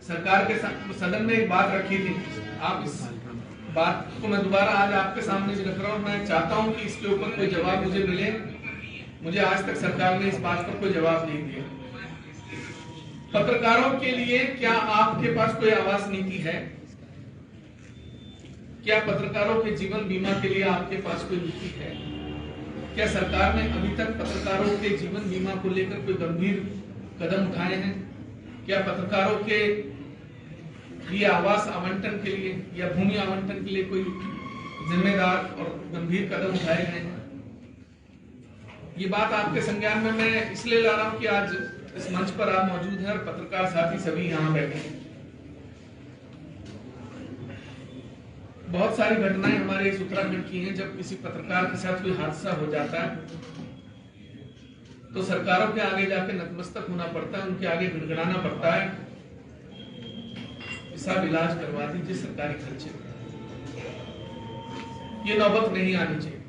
K: सरकार के सदन में एक बात रखी थी। आप इस बात को मैं दोबारा आज आपके सामने भी रख रहा हूँ। मैं चाहता हूँ कि इसके ऊपर कोई जवाब मुझे मिले। मुझे आज तक सरकार ने इस बात पर कोई जवाब नहीं दिया। पत्रकारों के लिए क्या आपके पास कोई आवास नीति है? क्या पत्रकारों के जीवन बीमा के लिए आपके पास कोई नीति है? क्या सरकार ने अभी तक पत्रकारों के जीवन बीमा को लेकर कोई गंभीर कदम उठाए हैं? क्या पत्रकारों के लिए आवास आवंटन के लिए या भूमि आवंटन के लिए कोई जिम्मेदार और गंभीर कदम उठाए गए हैं? ये बात आपके संज्ञान में मैं इसलिए ला रहा हूं कि आज इस मंच पर आप मौजूद हैं और पत्रकार साथी सभी यहाँ बैठे हैं। बहुत सारी घटनाएं हमारे इस उत्तराखंड की हैं। जब किसी पत्रकार के साथ कोई हादसा हो जाता है तो सरकारों के आगे जाके नतमस्तक होना पड़ता है, उनके आगे गिड़गिड़ाना पड़ता है, सब इलाज करवा दीजिए सरकारी खर्चे। ये नौबत नहीं आनी चाहिए।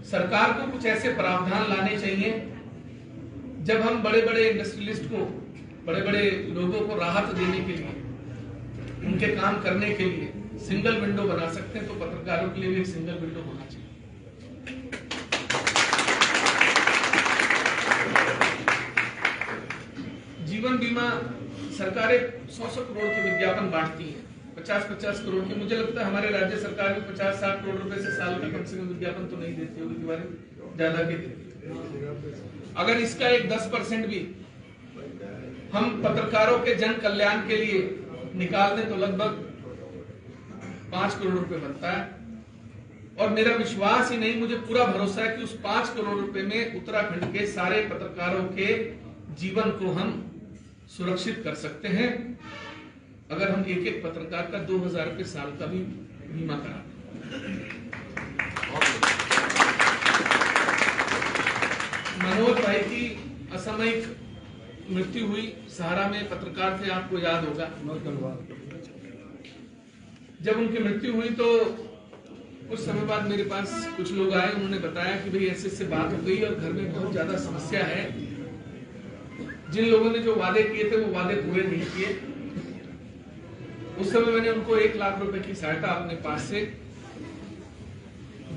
K: सरकार को कुछ ऐसे प्रावधान लाने चाहिए जब हम बड़े बड़े इंडस्ट्रियलिस्ट को, बड़े बड़े लोगों को राहत देने के लिए, उनके काम करने के लिए सिंगल विंडो बना सकते हैं, तो पत्रकारों के लिए भी एक सिंगल विंडो होना चाहिए। जीवन बीमा सरकारें 100-100 करोड़ के विज्ञापन बांटती हैं, 50-50 करोड़ के। मुझे लगता है हमारे राज्य सरकार भी 50-60 करोड़ रुपए से साल का कम से कम विज्ञापन तो नहीं देती होगी, तिवारी ज्यादा के देती। अगर इसका एक 10% भी हम पत्रकारों के जन कल्याण के लिए निकाल दें तो लगभग 5 करोड़ रुपए बनता है। और मेरा विश्वास ही नहीं, मुझे पूरा भरोसा है कि उस 5 करोड़ रुपए में उत्तराखंड के सारे पत्रकारों के जीवन को हम सुरक्षित कर सकते हैं अगर हम एक एक पत्रकार का 2000 रुपए साल का भी बीमा करा दें। मनोज भाई की असामयिक मृत्यु हुई, सहारा में पत्रकार थे, आपको याद होगा। जब उनकी मृत्यु हुई तो कुछ समय बाद मेरे पास कुछ लोग आए, उन्होंने बताया कि भाई ऐसे ऐसे बात हो गई और घर में बहुत ज्यादा समस्या है। जिन लोगों ने जो वादे किए थे वो वादे पूरे नहीं किए। उस समय मैंने उनको 1 लाख रुपए की सहायता अपने पास से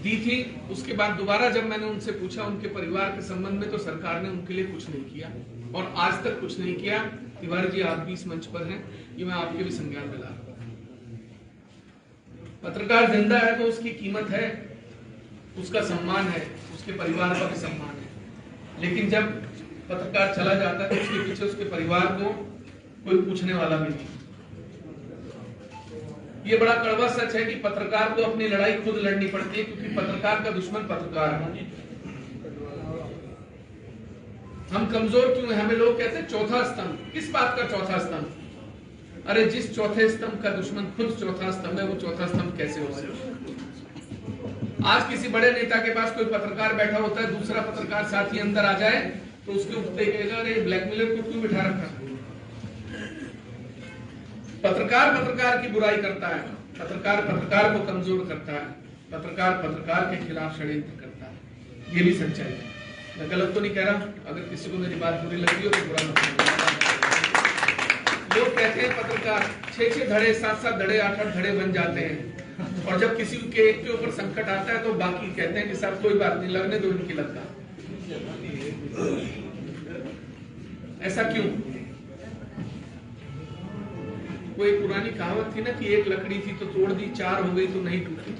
K: दी थी। उसके बाद दोबारा जब मैंने उनसे पूछा उनके परिवार के संबंध में, तो सरकार ने उनके लिए कुछ नहीं किया और आज तक कुछ नहीं किया। तिवारी जी, आप भी इस मंच पर हैं, ये मैं आपके भी संज्ञान में ला रहा हूं। पत्रकार जिंदा है तो उसकी कीमत है, उसका सम्मान है, उसके परिवार का भी सम्मान है। लेकिन जब पत्रकार चला जाता है तो उसके पीछे उसके परिवार को कोई पूछने वाला भी नहीं। ये बड़ा कड़वा सच है कि पत्रकार को अपनी लड़ाई खुद लड़नी पड़ती है, क्योंकि पत्रकार का दुश्मन पत्रकार है। हम कमजोर क्यों हैं? हमें लोग कहते हैं चौथा स्तंभ। किस बात का चौथा स्तंभ? अरे जिस चौथे स्तंभ का दुश्मन खुद चौथा स्तंभ है, वो चौथा स्तंभ कैसे हो सकता? आज किसी बड़े नेता के पास कोई पत्रकार बैठा होता है, दूसरा पत्रकार साथी अंदर आ जाए तो उसके उठते कहेगा, अरे ब्लैकमेलर को क्यों बिठा रखा? पत्रकार पत्रकार की बुराई करता है, पत्रकार पत्रकार को कमजोर करता है, पत्रकार पत्रकार के खिलाफ षड्यंत्र करता है। ये भी सच्चाई है। मैं गलत तो नहीं कह रहा, अगर किसी को मेरी बात बुरी लगी हो तो बुरा मत मानिएगा। लोग कहते हैं पत्रकार 6-6 धड़े, 7-7 धड़े, 8-8 धड़े बन जाते हैं, और जब किसी के एक के ऊपर संकट आता है तो बाकी कहते हैं कि साहब कोई बात नहीं, लगने दो इनकी लगता। ऐसा क्यों? कोई पुरानी कहावत थी ना कि एक लकड़ी थी तो तोड़ दी, 4 हो गई तो नहीं टूटी।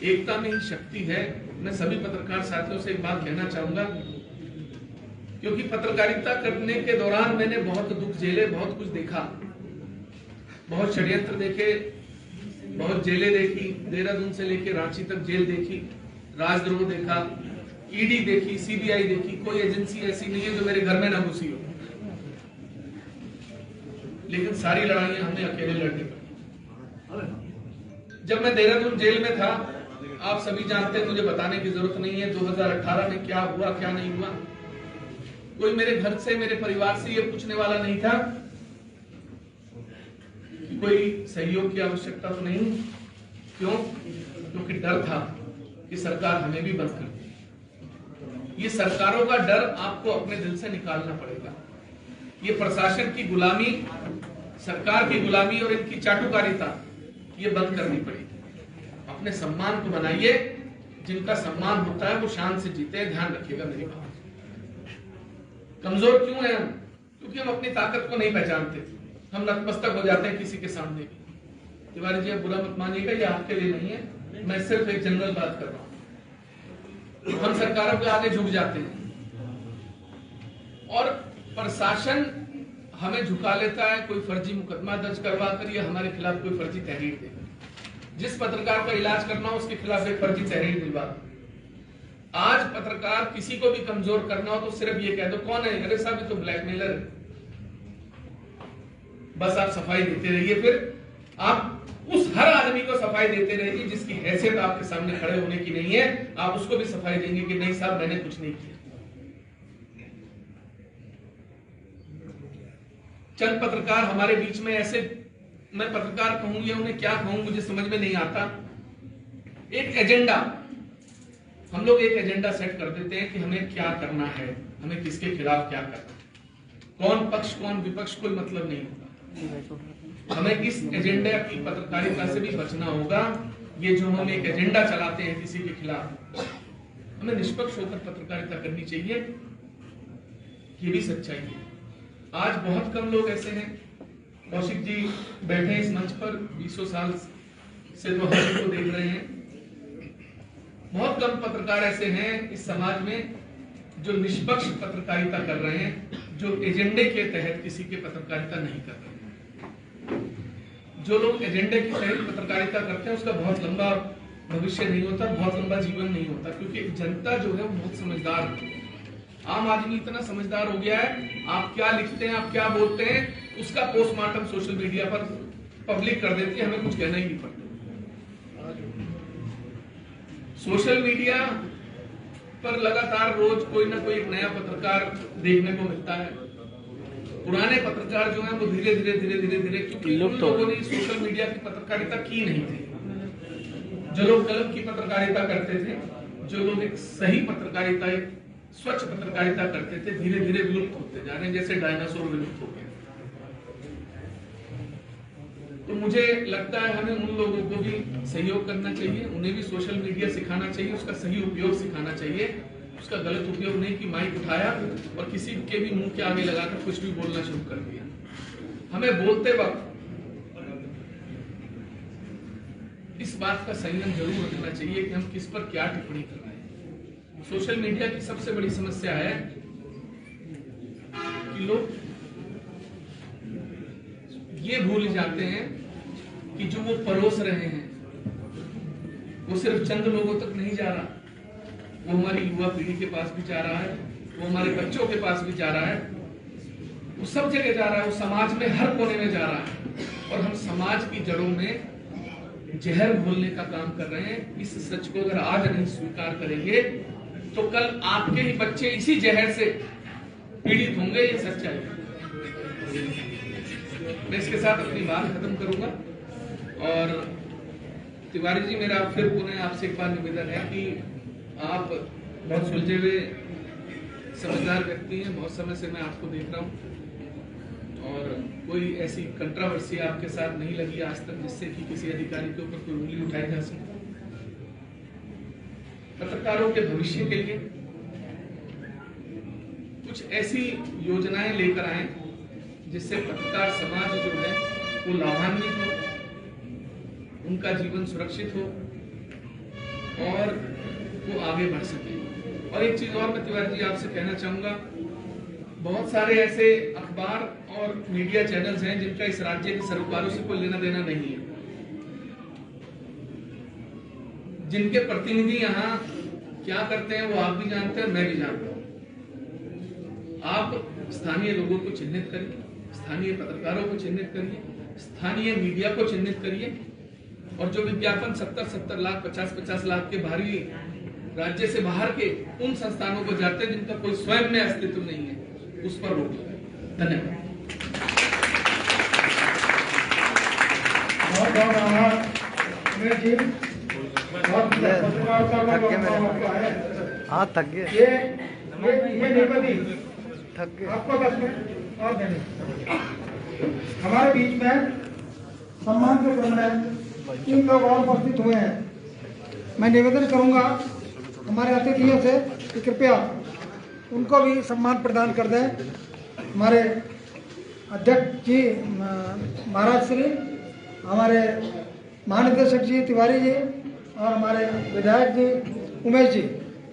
K: एकता में ही शक्ति है। मैं सभी पत्रकार साथियों से एक बात कहना चाहूंगा, क्योंकि पत्रकारिता करने के दौरान मैंने बहुत दुख झेले, बहुत कुछ देखा, बहुत षड्यंत्र देखे, बहुत जेलें देखी, देहरादून से लेकर रांची तक जेल देखी, राजद्रोह देखा, ईडी देखी, सीबीआई देखी। कोई एजेंसी ऐसी नहीं है जो मेरे घर में ना घुसी हो, लेकिन सारी लड़ाइयां हमने अकेले लड़नी पड़ी। जब मैं देहरादून जेल में था, आप सभी जानते हैं, मुझे बताने की जरूरत नहीं है 2018 में क्या हुआ क्या नहीं हुआ। कोई मेरे घर से, मेरे परिवार से ये पूछने वाला नहीं था कि कोई सहयोग की आवश्यकता तो नहीं। क्यों? क्योंकि डर था कि सरकार हमें भी बंद कर दे। ये सरकारों का डर आपको अपने दिल से निकालना पड़ेगा। ये प्रशासन की गुलामी, सरकार की गुलामी और इनकी चाटुकारिता ये बंद करनी पड़ेगी। अपने सम्मान को बनाइए, जिनका सम्मान होता है वो शान से जीते। ध्यान रखिएगा मेरी बात। कमजोर क्यों है हम? क्योंकि हम अपनी ताकत को नहीं पहचानते, हम नतमस्तक हो जाते हैं किसी के सामने भी। तिवारी जी, आप बुरा मत मानिएगा, ये आपके लिए नहीं है, मैं सिर्फ एक जनरल बात कर रहा हूं। हम सरकारों के आगे झुक जाते हैं और प्रशासन हमें झुका लेता है, कोई फर्जी मुकदमा दर्ज करवा कर या हमारे खिलाफ कोई फर्जी तहरीर देगा। जिस पत्रकार का इलाज करना हो उसके खिलाफ एक फर्जी तहरीर दिलवा। आज पत्रकार किसी को भी कमजोर करना हो तो सिर्फ ये कह दो कौन है, अरे साहब ये तो ब्लैकमेलर है, बस आप सफाई देते रहिए। फिर आप उस हर आदमी को सफाई देते रहिए जिसकी हैसियत आपके सामने खड़े होने की नहीं है, आप उसको भी सफाई देंगे कि नहीं साहब मैंने कुछ नहीं किया। चंद पत्रकार हमारे बीच में ऐसे, मैं पत्रकार कहूं या उन्हें क्या कहूं मुझे समझ में नहीं आता। एक एजेंडा, हम लोग एक एजेंडा सेट कर देते हैं कि हमें क्या करना है, हमें किसके खिलाफ क्या करना है, कौन पक्ष कौन विपक्ष कोई मतलब नहीं होता। हमें इस एजेंडा की पत्रकारिता से भी बचना होगा। ये जो हम एक एजेंडा चलाते हैं किसी के खिलाफ, हमें निष्पक्ष होकर पत्रकारिता करनी चाहिए। ये भी सच्चाई है। आज बहुत कम लोग ऐसे हैं, कौशिक जी बैठे इस मंच पर 20 साल से तो हम इनको देख रहे हैं। बहुत कम पत्रकार ऐसे हैं इस समाज में जो निष्पक्ष पत्रकारिता कर रहे हैं, जो एजेंडे के तहत किसी के पत्रकारिता नहीं कर रहे हैं। जो लोग एजेंडे के तहत पत्रकारिता करते हैं उसका बहुत लंबा भविष्य नहीं होता, बहुत लंबा जीवन नहीं होता, क्योंकि जनता जो है वो बहुत समझदार है। आम आदमी इतना समझदार हो गया है, आप क्या लिखते हैं, आप क्या बोलते हैं, उसका पोस्टमार्टम सोशल मीडिया पर पब्लिक कर देती है, हमें कुछ कहना ही नहीं पड़ता। सोशल मीडिया पर लगातार रोज कोई ना कोई एक नया पत्रकार देखने को मिलता है। पुराने पत्रकार जो हैं वो धीरे धीरे क्योंकि उन लोगों ने सोशल मीडिया की पत्रकारिता की नहीं थी। जो लोग कलम की पत्रकारिता करते थे, जो लोग एक सही पत्रकारिता, एक स्वच्छ पत्रकारिता करते थे, धीरे धीरे विलुप्त होते जा रहे हैं, जैसे डायनासोर विलुप्त हो गए। तो मुझे लगता है हमें उन लोगों को भी सहयोग करना चाहिए, उन्हें भी सोशल मीडिया सिखाना चाहिए, उसका सही उपयोग सिखाना चाहिए, उसका गलत उपयोग नहीं कि माइक उठाया और किसी के भी मुंह के आगे लगाकर कुछ भी बोलना शुरू कर दिया। हमें बोलते वक्त इस बात का संयम जरूर रखना चाहिए कि हम किस पर क्या टिप्पणी कर रहे हैं। सोशल मीडिया की सबसे बड़ी समस्या है कि लोग ये भूल जाते हैं कि जो वो परोस रहे हैं वो सिर्फ चंद लोगों तक नहीं जा रहा, वो हमारी युवा पीढ़ी के पास भी जा रहा है, वो हमारे बच्चों के पास भी जा रहा है, वो सब जगह जा रहा है, वो समाज में हर कोने में जा रहा है। और हम समाज की जड़ों में जहर घोलने का काम कर रहे हैं। इस सच को अगर आज नहीं स्वीकार करेंगे तो कल आपके ही बच्चे इसी जहर से पीड़ित होंगे। ये सच्चाई है। मैं इसके साथ अपनी बात खत्म करूंगा। और तिवारी जी, मेरा फिर पुनः आपसे एक बार निवेदन है कि आप बहुत सुलझे हुए समझदार व्यक्ति हैं, बहुत समय से मैं आपको देख रहा हूँ और कोई ऐसी कंट्रोवर्सी आपके साथ नहीं लगी आज तक जिससे कि किसी अधिकारी के ऊपर कोई उंगली उठाई जा सके। पत्रकारों के भविष्य के लिए कुछ ऐसी योजनाएं लेकर आए जिससे पत्रकार समाज जो है वो लाभान्वित हो, उनका जीवन सुरक्षित हो और वो आगे बढ़ सके। और एक चीज और मैं तिवारी जी आपसे कहना चाहूंगा, बहुत सारे ऐसे अखबार और मीडिया चैनल्स हैं जिनका इस राज्य के सरोकारों से कोई लेना देना नहीं है, जिनके प्रतिनिधि यहाँ क्या करते हैं वो आप भी जानते हैं, मैं भी जानता हूं। आप स्थानीय लोगों को चिन्हित करिए, स्थानीय पत्रकारों को चिन्हित करिए, स्थानीय मीडिया को चिन्हित करिए और जो विज्ञापन 70-70 लाख 50-50 लाख के भारी राज्य से बाहर के उन संस्थानों को जाते हैं जिनका कोई स्वयं में अस्तित्व नहीं है, उस पर रोक लगाए। धन्यवाद।
A: बहुत बहुत आभार उमेश जी।
C: हाँ थक गए,
A: ये निपति
C: थक गए।
A: आपको 10 मिनट और देने। हमारे बीच में सम्मान के क्रम में 3 लोग और उपस्थित हुए हैं। मैं निवेदन करूंगा हमारे अतिथियों से कि कृपया उनको भी सम्मान प्रदान कर दें। हमारे अध्यक्ष जी महाराज श्री, हमारे महानिदेशक जी तिवारी जी और हमारे विधायक जी उमेश जी,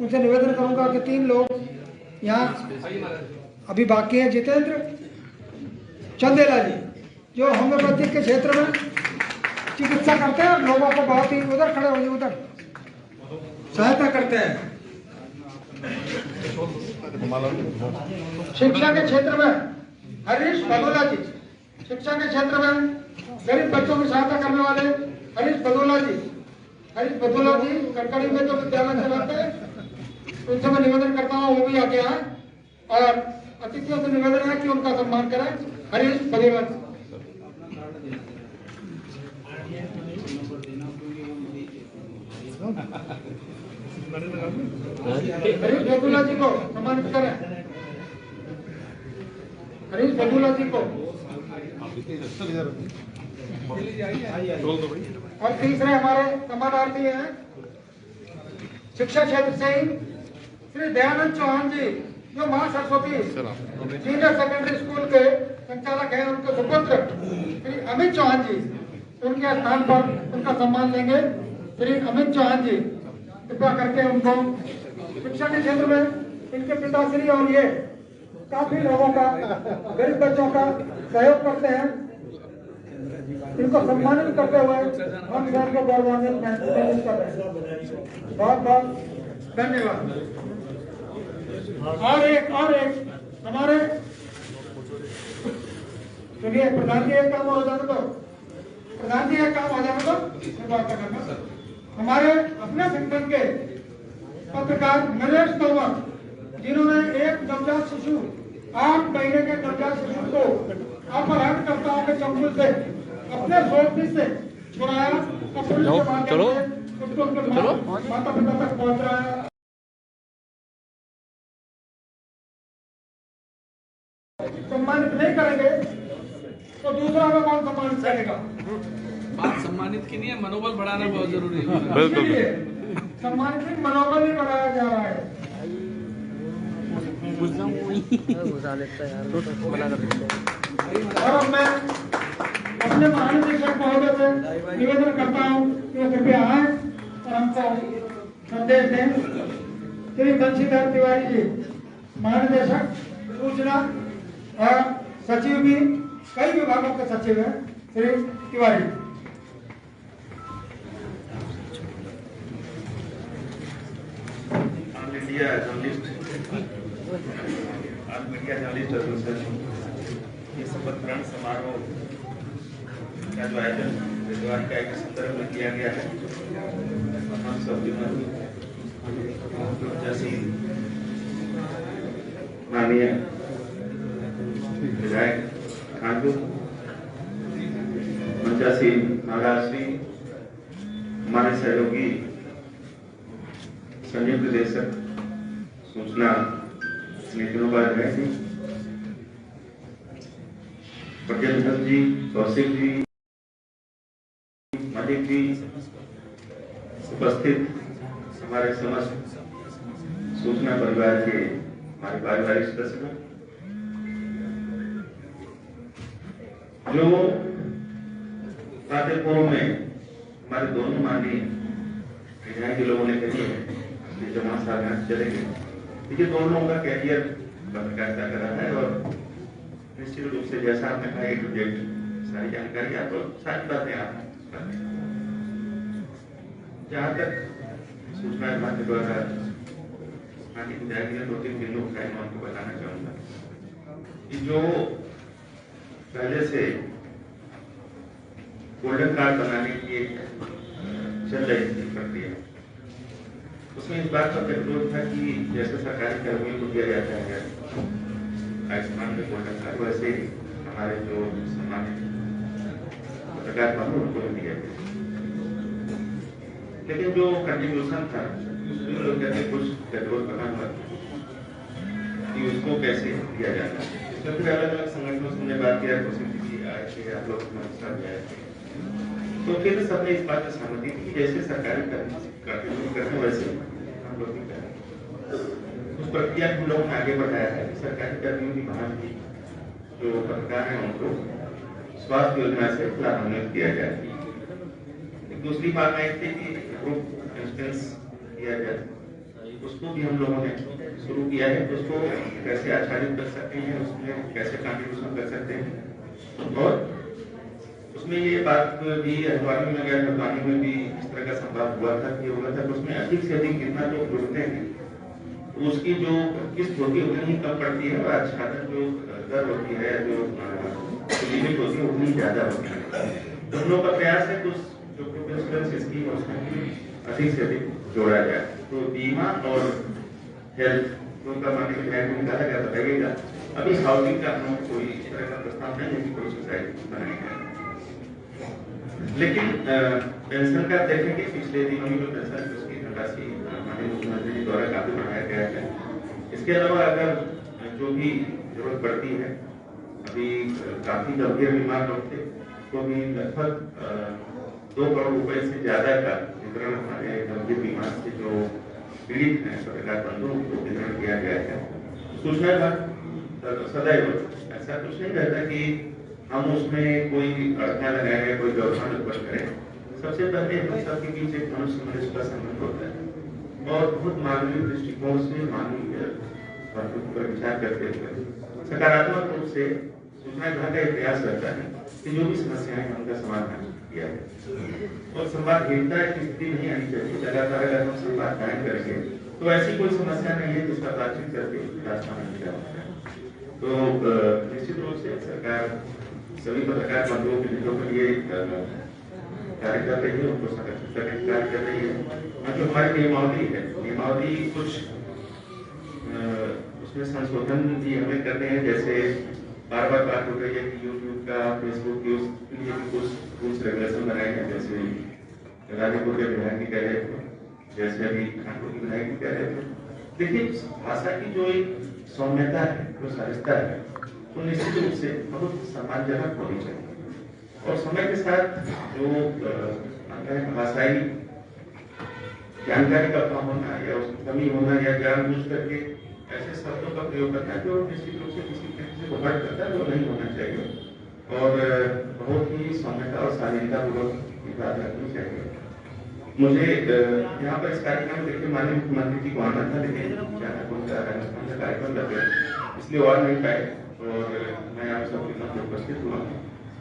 A: उनसे निवेदन करूंगा कि 3 लोग यहाँ अभी बाकी हैं। जितेंद्र चंदेला जी जो होम्योपैथिक के क्षेत्र में चिकित्सा करते हैं, लोगों को बहुत ही उधर खड़े हो, उधर सहायता करते हैं। शिक्षा के क्षेत्र में हरीश भदोला जी, शिक्षा के क्षेत्र में गरीब बच्चों की सहायता करने वाले हरीश भदोला जी कड़कड़ी में जो विद्यालय चलाते हैं, उनसे मैं निवेदन करता हूँ वो भी आके आए और अतिथियों से निवेदन है कि उनका सम्मान करें। हरीश भदोला जी। हरीश भदोला जी को सम्मानित करें। हरीश भदोला जी को। और तीसरे हमारे सम्मानार्थी हैं शिक्षा क्षेत्र से ही श्री दयानंद चौहान जी जो मां सरस्वती सीनियर सेकेंडरी स्कूल के संचालक हैं। उनके सुपुत्र श्री अमित चौहान जी, उनके स्थान पर उनका सम्मान लेंगे। श्री अमित चौहान जी कृपया करके उनको शिक्षा के क्षेत्र में इनके पिताश्री और ये काफी लोगों का, गरीब बच्चों का सहयोग करते हैं। इनको सम्मानित करते हुए हम सर को गौरवान्वित महसूस कर रहे हैं। बहुत बहुत धन्यवाद। और एक हमारे सुनिए, प्रधान जी एक काम हो जाने दो, प्रधान जी एक काम हो जाने दो, बात करना। हमारे अपने संगठन के पत्रकार नरेश तोमर, जिन्होंने एक नवजात शिशु 8 महीने के नवजात शिशु को अपहरणकर्ताओं के चंगुल से अपने सोचने से छुड़ाया, चलो माता पिता तक पहुंचाया। सम्मानित नहीं करेंगे तो दूसरा का कौन सम्मानित करेगा?
K: बात सम्मानित की नहीं है, मनोबल बढ़ाना बहुत जरूरी है।
A: सम्मानित नहीं, मनोबल ही बढ़ाया जा रहा है। और मैं अपने महानिदेशक महोदय से निवेदन करता हूँ कि वो कृपया आए और हमको संदेश दें। श्री बंशीधर तिवारी जी, महानिदेशक सूचना और सचिव भी, कई विभागों के सचिव हैं Shri Tiwari.
J: Media journalist association ये शपथ ग्रहण समारोह का जो आयोजन द्वारिका के संदर्भ में किया गया है, हम सब जैसी माननीय विधायक खांडू, मंचासी महाराज श्री, हमारे सहयोगी संयुक्त निदेशक सूचना नितिन उपाध्याय जी, ब्रजेंद्र जी, कौशिक जी, मलिक जी, उपस्थित हमारे समस्त सूचना परिवार के हमारे पारिवारिक सदस्य, जो प्रातः पूर्व में हमारे दोनों माननीय विधायक के लोगों ने कही है कि जमा साधना चलेंगे। देखिए, दोनों लोगों का कैरियर पत्रकारिता कर रहा है और निश्चित रूप से जैसा आपने कहा एक प्रोजेक्ट सारी जानकारी आपको सारी बातें आप जहाँ तक सूचना विभाग के द्वारा स्थानीय विधायक ने 2-3 बिंदु उठाए, मैं आपको बताना चाहूंगा कि जो पहले से गोल्डन कार्ड बनाने की एक चल रही थी प्रक्रिया, उसमें इस बात का प्रतिरोध था कि जैसे सरकारी कर्मियों को दिया जाता है आयुष्मान में गोल्डन कार्ड, वैसे ही हमारे जो सम्मानित पत्रकार बंधु उनको दिया गया। लेकिन जो कंट्रीब्यूशन था उसमें लोग कहते कुछ प्रतिरोध बना हुआ कि उसको कैसे दिया जाता है। इसमें फिर अलग अलग संगठनों से हमने बात किया, आए थे आप लोग आए थे, तो फिर सबने इस बात पर सहमति की जैसे सरकारी कर्मी करते वैसे हम लोग भी करें। उस प्रक्रिया को हम लोगों ने आगे बढ़ाया है। सरकारी कर्मियों की भाग की जो पत्रकार है उनको स्वास्थ्य योजना से लाभान्वित किया जाए। दूसरी बात आई थी कि ग्रुप इंश्योरेंस दिया जाए, उसको भी हम लोगों ने शुरू किया है। उसको कैसे आच्छादित कर सकते हैं, उसमें कैसे कॉन्ट्रीब्यूशन कर सकते हैं, और उसमें ये बात भी हल्द्वानी में गया, हल्द्वानी में भी इस तरह का संवाद हुआ था कि उसमें अधिक से अधिक कितना जो जुड़ते हैं उसकी जो किस्त होती है उतनी ही कम पड़ती है और आच्छादन जो दर होती है, जो लिमिट होती है उतनी ज्यादा होती है। दोनों का प्रयास है कुछ जो ग्रुप इंश्योरेंस स्कीम उसमें अधिक से अधिक जोड़ा जाए। तो बीमा और हेल्थ उनका माननीय विधायक ने निकाला गया, बताइएगा। अभी हाउसिंग का हम कोई इस तरह का प्रस्ताव नहीं है कि कोई सोसाइटी बनाई जाए, लेकिन पेंशन का देखेंगे पिछले दिनों में जो पेंशन उसकी धनराशि माननीय मुख्यमंत्री जी द्वारा काफी बढ़ाया गया है। इसके अलावा अगर जो भी जरूरत पड़ती है, अभी काफी गंभीर बीमार लोग थे तो भी लगभग 2 करोड़ रुपए से ज्यादा का वितरण हमारे गंभीर बीमार से जो पीड़ित हैं पत्रकार बंधुओं को वितरण किया गया है। सूचना विभाग सदैव ऐसा कुछ नहीं रहता कि हम उसमें कोई अड़चना लगाए, कोई व्यवधान उत्पन्न करें। सबसे पहले हम सबके बीच एक मनुष्य मनुष्य का संबंध होता है और बहुत मानवीय दृष्टिकोण से मानवीय पर विचार करते हुए सकारात्मक रूप से सूचना विभाग का प्रयास करता है कि जो भी समस्याएं हैं उनका समाधान किया है। और संवादहीनता की स्थिति नहीं आनी चाहिए। लगातार अगर हम संवाद कायम करेंगे तो ऐसी कोई समस्या नहीं है जिसका बातचीत करके रास्ता नहीं मिला होता है। तो निश्चित रूप से सरकार सभी पत्रकार बंधुओं के हितों के लिए कार्य कर रही है, उनको संरक्षित करने का कार्य कर रही है। जो हमारी नियमावली है, नियमावली कुछ उसमें संशोधन भी हमें करने हैं। जैसे बार बात हो रही है कि यूट्यूब का, फेसबुक की, उसके लिए भी कुछ रूल्स रेगुलेशन बनाए हैं। जैसे रानीपुर के विधायक भी कह रहे थे, जैसे अभी कानपुर के विधायक भी कह रहे थे। देखिए, भाषा की जो एक सौम्यता है, जो सहजता है, तो निश्चित रूप से बहुत सम्मानजनक होनी चाहिए। और समय के साथ जो भाषाई जानकारी का कम होना या उसकी कमी होना या जानबूझ करके ऐसे शब्दों का प्रयोग करना जो निश्चित रूप से किसी तरीके को हट करता है, वो नहीं होना चाहिए। और बहुत ही सौम्यता और शालीनता पूर्वक की बात रखनी चाहिए। मुझे यहाँ पर इस कार्यक्रम में देखिए माननीय मुख्यमंत्री जी को आना था, लेकिन अचानक उनका राजस्थान का कार्यक्रम लग गया, इसलिए और नहीं पाए। और मैं आप सबके साथ उपस्थित हुआ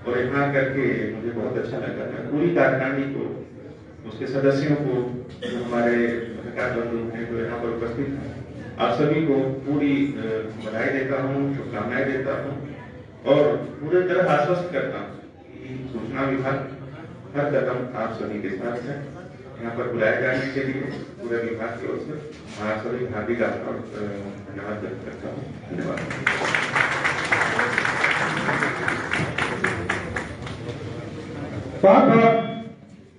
J: और यहाँ करके मुझे बहुत अच्छा लगा। मैं पूरी कार्यकारिणी को, उसके सदस्यों को, जो हमारे पत्रकार बंधु हैं जो यहाँ पर उपस्थित हैं, आप सभी को पूरी बधाई देता हूँ, शुभकामनाएं देता हूँ और पूरी तरह आश्वस्त करता हूँ कि सूचना विभाग हर कदम आप सभी के साथ है। यहाँ पर बुलाए जाने के लिए पूरे विभाग की ओर से आप सभी हार्दिक धन्यवाद व्यक्त करता हूँ। धन्यवाद।
A: बहुत बहुत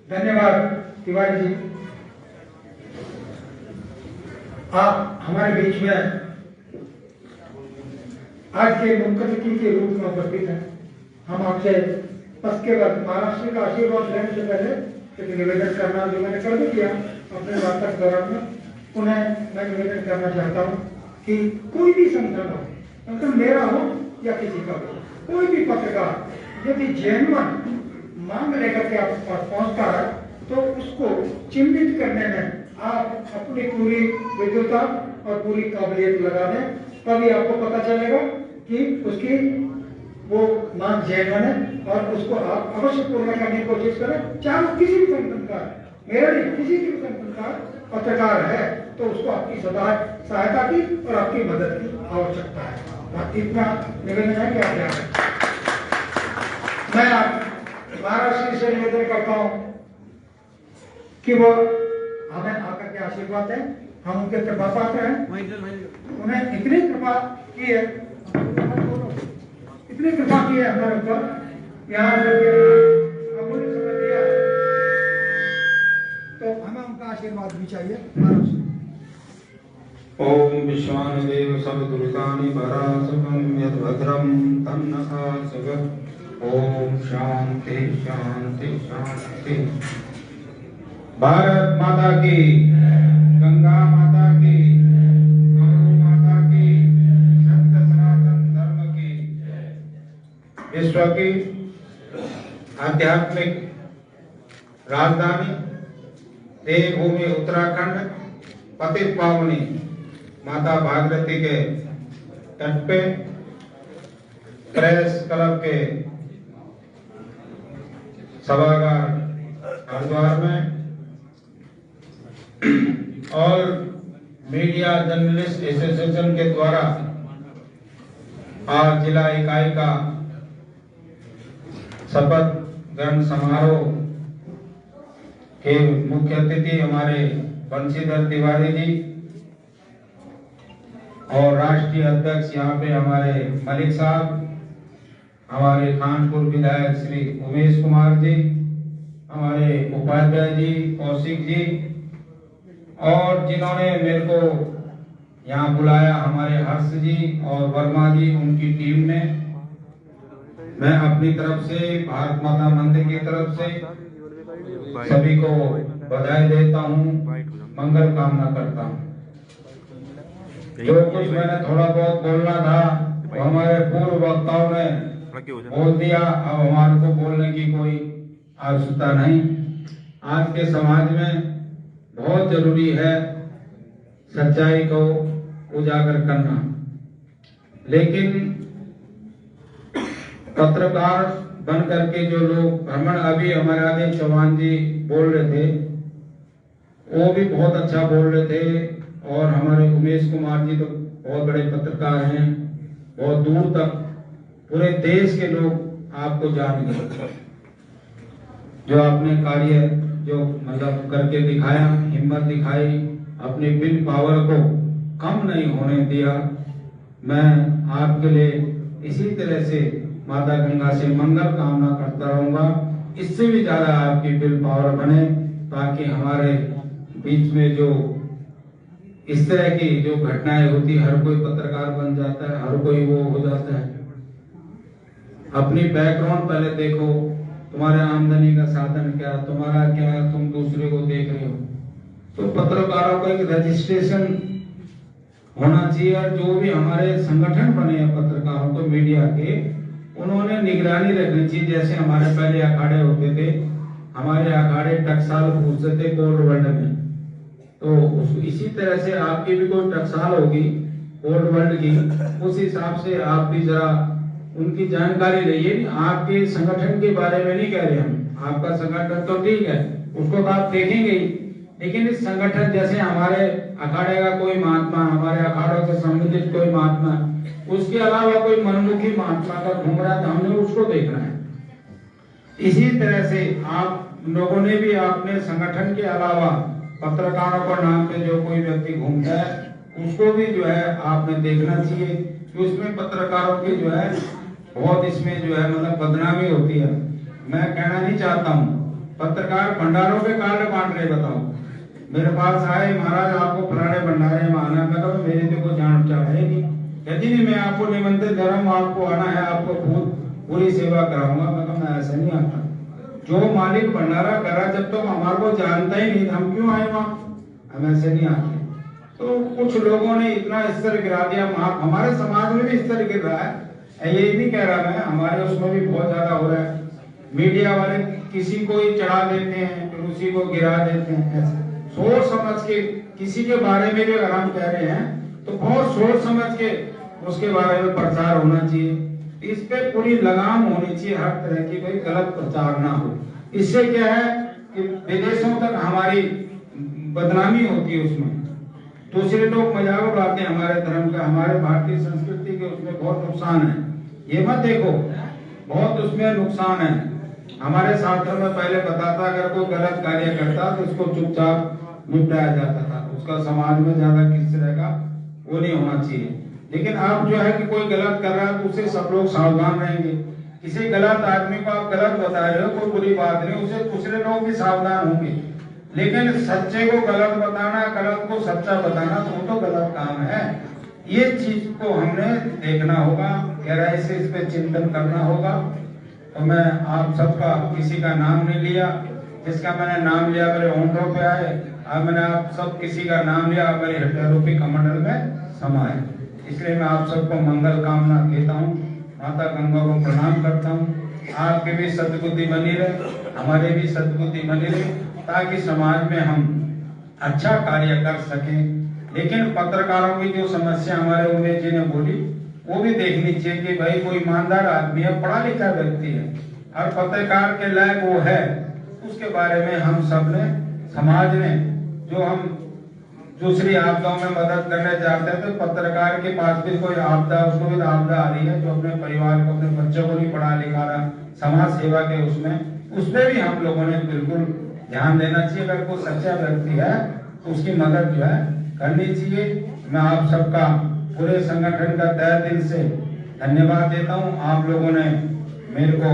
A: धन्यवाद तिवारी जी। आप हमारे बीच में आज के मुख्य अतिथि के रूप में उपस्थित हैं। हम आपसे उसके बाद महाराष्ट्र का आशीर्वाद लेने से पहले एक निवेदन करना, जो मैंने कर भी किया अपने वार्ता के दौरान में, उन्हें मैं निवेदन करना चाहता हूँ कि कोई भी संगठन हो, मतलब मेरा हो या किसी का हो, कोई भी पत्रकार यदि जेन्युइन मांग लेकर के आपके पास पहुंचता है तो उसको चिन्हित करने में आप अपनी पूरी विद्वता और पूरी काबिलियत लगा दें, तभी आपको पता चलेगा कि उसकी वो मांग जेन्युइन है और उसको आप अवश्य पूर्ण करने की कोशिश करें। चाहे वो किसी भी संगठन का, मेरा नहीं, किसी भी संगठन का पत्रकार है तो उसको आपकी सहायता की और आपकी मदद की आवश्यकता है। बाकी इतना निवेदन है कि आप ध्यान रखें। मैं महाराष्ट्र से निवेदन करता हूँ कि वो हमें आकर के आशीर्वाद दें, हम उनके कृपा पात्र हैं। उन्हें इतनी कृपा की है, इतनी कृपा की है हमारे ऊपर, यहाँ अमूल्य समय दिया, तो हमें उनका आशीर्वाद भी चाहिए।
L: ओम विश्वानदेव सर्वदुरितानि परासुखं यद्भद्रं तन्नकासुख। ओम शांति शांति शांति। भारत माता की, गंगा माता की, गौ माता की, सत्य सनातन धर्म की, विश्व की आध्यात्मिक राजधानी देवभूमि उत्तराखंड पतित पावनी माता भागीरथी के तट पे प्रेस क्लब के सभागार हरिद्वार में और मीडिया जर्नलिस्ट एसोसिएशन के द्वारा आज जिला इकाई का शपथ ग्रहण समारोह के मुख्य अतिथि हमारे बंशीधर तिवारी जी और राष्ट्रीय अध्यक्ष यहाँ पे हमारे मलिक साहब, हमारे कानपुर विधायक श्री उमेश कुमार जी, हमारे उपाध्याय जी, कौशिक जी, और जिन्होंने मेरे को यहाँ बुलाया हमारे हर्ष जी और वर्मा जी, उनकी टीम ने, मैं अपनी तरफ से भारत माता मंदिर की तरफ से सभी को बधाई देता हूँ, मंगल कामना करता हूँ। जो कुछ मैंने थोड़ा बहुत बोलना था वो हमारे पूर्व वक्ताओं ने बोल दिया, अब हमारे को बोलने की कोई आवश्यकता नहीं। आज के समाज में बहुत जरूरी है सच्चाई को उजागर करना, लेकिन पत्रकार बन करके जो लोग भ्रमण, अभी हमारे आगे चौहान जी बोल रहे थे, वो भी बहुत अच्छा बोल रहे थे, और हमारे उमेश कुमार जी तो बहुत बड़े पत्रकार हैं, बहुत दूर तक पूरे देश के लोग आपको जान गए। जो आपने कार्य जो मतलब करके दिखाया, हिम्मत दिखाई, अपनी विल पावर को कम नहीं होने दिया, मैं आपके लिए इसी तरह से माता गंगा से मंगल कामना करता रहूंगा। इससे भी ज्यादा आपकी विल पावर बने, ताकि हमारे बीच में जो इस तरह की जो घटनाएं होती, हर कोई पत्रकार बन जाता है, हर कोई वो हो जाता है। अपनी बैकग्राउंड पहले देखो, तुम्हारे आमदनी का साधन क्या, तुम्हारा क्या, तुम दूसरे को देख रहे हो। तो पत्रकारों का एक रजिस्ट्रेशन होना चाहिए, और जो भी हमारे संगठन बने हैं पत्रकारों को मीडिया के, उन्होंने निगरानी रखनी चाहिए। जैसे हमारे पहले अखाड़े होते थे, हमारे अखाड़े टकसाल पूछते थे कोर्ट वर्ल्ड में, तो इसी तरह से आपकी भी कोई टकसाल होगी कोर्ट वर्ल्ड की, उस हिसाब से आप भी जरा उनकी जानकारी रहिए। आपके संगठन के बारे में नहीं कह रहे हम, आपका संगठन तो ठीक है, उसको तो आप देखेंगे ही, लेकिन इस संगठन जैसे हमारे अखाड़े का कोई महात्मा, हमारे अखाड़ों से संबंधित कोई महात्मा, उसके अलावा कोई मनमुखी महात्मा का घूम रहा था, हमने उसको देखना है। इसी तरह से आप लोगों ने भी अपने संगठन के अलावा पत्रकारों का नाम पे जो कोई व्यक्ति घूमता है, उसको भी जो है आपने देखना चाहिए कि उसमें पत्रकारों की जो है बहुत इसमें जो है मतलब बदनामी होती है। मैं कहना नहीं चाहता हूँ पत्रकार भंडारों के कार्ड बांट रहे, बताओ मेरे पास आए, महाराज आपको फलाने भंडारे में आना। मैं कहा मेरी तो कोई जान पहचान है नहीं। कहती नहीं, मैं आपको निमंत्रित कर रहा हूँ, आपको आना है, आपको पूरी सेवा कराऊंगा। मैं कहा मैं ऐसा नहीं आता। जो मालिक भंडारा करा, जब तक हमारे को जानता ही नहीं, हम क्यों आए वहाँ? हम ऐसे नहीं आते। तो कुछ लोगों ने इतना स्तर गिरा दिया, हमारे समाज में भी स्तर गिर रहा है। ये नहीं कह रहा मैं, हमारे उसमें भी बहुत ज्यादा हो रहा है। मीडिया वाले किसी को ही चढ़ा देते हैं, फिर उसी को गिरा देते हैं। ऐसे सोच समझ के किसी के बारे में भी अगर हम कह रहे हैं तो बहुत सोच समझ के उसके बारे में प्रचार होना चाहिए। इस पे पूरी लगाम होनी चाहिए, हर तरह की कोई गलत प्रचार ना हो। इससे क्या है कि विदेशों तक हमारी बदनामी होती है, उसमें दूसरे लोग मजाक उड़ाते हैं हमारे धर्म का, हमारे भारतीय संस्कृति के, उसमें बहुत नुकसान है। ये मत देखो, बहुत उसमें नुकसान है। हमारे शास्त्र में पहले बताता अगर कोई गलत कार्य करता तो उसको चुपचाप निपटाया जाता था, उसका समाज में ज्यादा किस तरह का वो नहीं होना चाहिए। लेकिन अब जो है कि कोई गलत कर रहा है तो उससे सब लोग सावधान रहेंगे। किसी गलत आदमी को आप गलत बता रहे हो, कोई बुरी बात नहीं, उससे दूसरे लोग भी सावधान होंगे। लेकिन सच्चे को गलत बताना, गलत को सच्चा बताना तो गलत काम है। ये चीज को हमने देखना होगा, गहराई से इस पे चिंतन करना होगा। तो मैं आप सबका किसी का नाम नहीं लिया, जिसका मैंने नाम लिया मेरे होंठों पे आए। अब मैंने आप सब किसी का नाम लिया, मेरे हृदय रूपी कमंडल में समाये। इसलिए मैं आप सबको मंगल कामना देता हूँ, माता गंगा को प्रणाम करता हूँ। आपके भी सद्बुद्धि बनी रहे, हमारे भी सद्बुद्धि बनी रहे, ताकि समाज में हम अच्छा कार्य कर सकें। लेकिन पत्रकारों की जो समस्या हमारे उमेश जी ने बोली, वो भी देखनी चाहिए कि भाई कोई ईमानदार आदमी है, पढ़ा लिखा व्यक्ति है और पत्रकार के लायक वो है, उसके बारे में हम सब ने, समाज ने, जो हम दूसरी आपदाओं में मदद करने जाते हैं तो पत्रकार के पास भी कोई आपदा, उसको भी आपदा आ रही है, जो अपने परिवार को, अपने बच्चों को नहीं पढ़ा लिखा रहा, समाज सेवा के उसमें भी हम लोगों ने बिल्कुल ध्यान देना चाहिए। अगर कोई सच्चा व्यक्ति है तो उसकी मदद जो है करनी चाहिए। मैं आप सबका पूरे संगठन का तहे दिल से धन्यवाद देता हूँ। आप लोगों ने मेरे को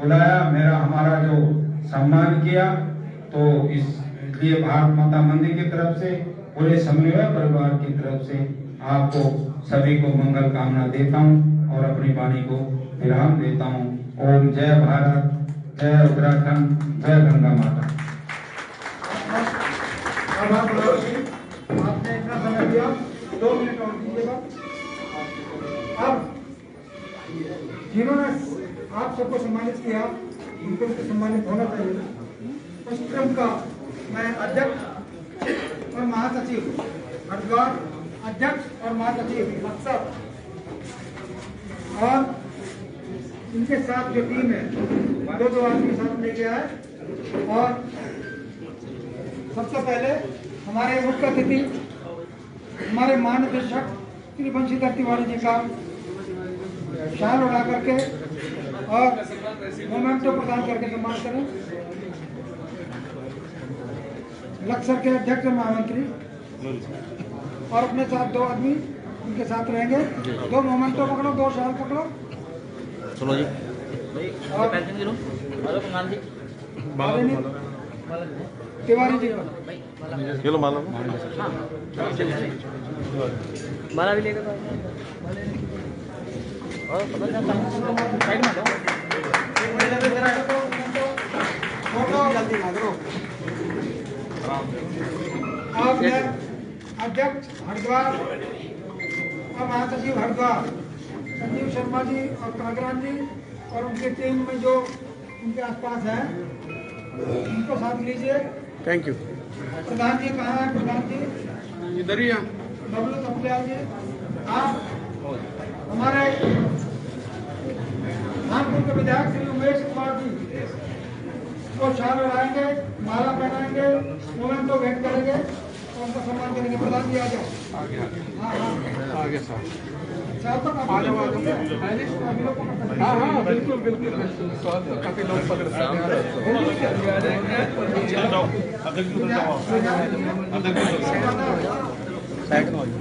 L: बुलाया, हमारा जो सम्मान किया, तो इसलिए भारत माता मंदिर की तरफ से, पूरे समन्वय परिवार की तरफ से आपको सभी को मंगल कामना देता हूँ और अपनी वाणी को विराम देता हूँ। ओम जय भारत, जय उत्तराखंड, जय गंगा माता।
A: आपने इतना समय दिया, 2 मिनट और दीजिएगा। अब जिन्होंने आप सबको सम्मानित किया, उनको सम्मानित होना चाहिए। उस क्रम का मैं अध्यक्ष और महासचिव हरिद्वार, अध्यक्ष और महासचिव अक्सर और इनके साथ जो टीम है, 2 आदमी साथ लेके आए। और सबसे पहले हमारे मुख्य अतिथि, हमारे महानिदेशक श्री बंशीधर तिवारी जी का शाल उड़ा करके और मोमेंटो प्रदान करके सम्मान करें। लक्सर के अध्यक्ष महामंत्री और अपने साथ 2 आदमी उनके साथ रहेंगे। 2 मोमेंटो पकड़ो, 2 शाल पकड़ो।
C: सुनो जी,
A: तिवारी जी
C: ये लो माला, माला भी लेकर
A: अध्यक्ष हरिद्वार और महासचिव हरिद्वार संजीव शर्मा जी और कागरान जी और उनकी टीम में जो उनके आसपास है, उनको साथ लीजिए।
C: Thank you.
A: प्रधान जी कहाँ है? प्रधान जी
K: इधर ही हैं।
A: बबलू कपड़ियाल जी, आप हमारे नागपुर के विधायक श्री उमेश कुमार जी को शाल लगाएंगे, माला पहनाएंगे, मोमेंटो भेंट करेंगे और उनका सम्मान करेंगे। प्रधान जी आ जाओ।
K: आगे साहब,
A: आ जाओ।
K: हाँ बिल्कुल बिल्कुल बिल्कुल, काफी लोग पकड़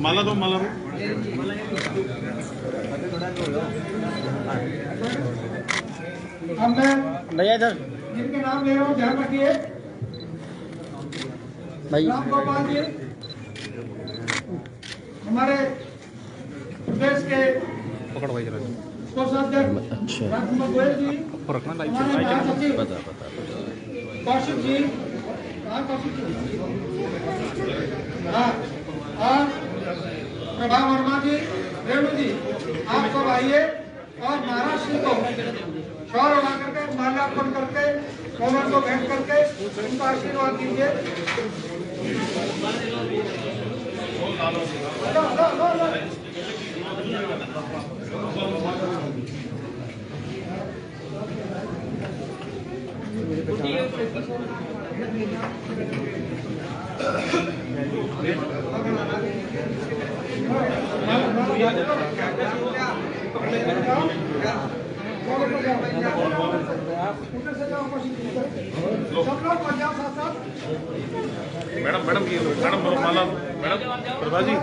K: माला दो, माला दो।
A: अब मैं जिनके नाम ले रहा हूँ ध्यान रखिए। राम गोपाल जी, हमारे प्रदेश के कोषाध्यक्ष राजकुमार गोयल जी, हमारे महासचिव कौशिक जी, और प्रभा वर्मा जी, रेणु जी, आप सब आइए और महाराज सिंह को शौर्य उड़ा करके माल्यार्पण करके कमर को भेंट करके उनका आशीर्वाद दीजिए।
F: मैडम माला मैडम प्रभा जी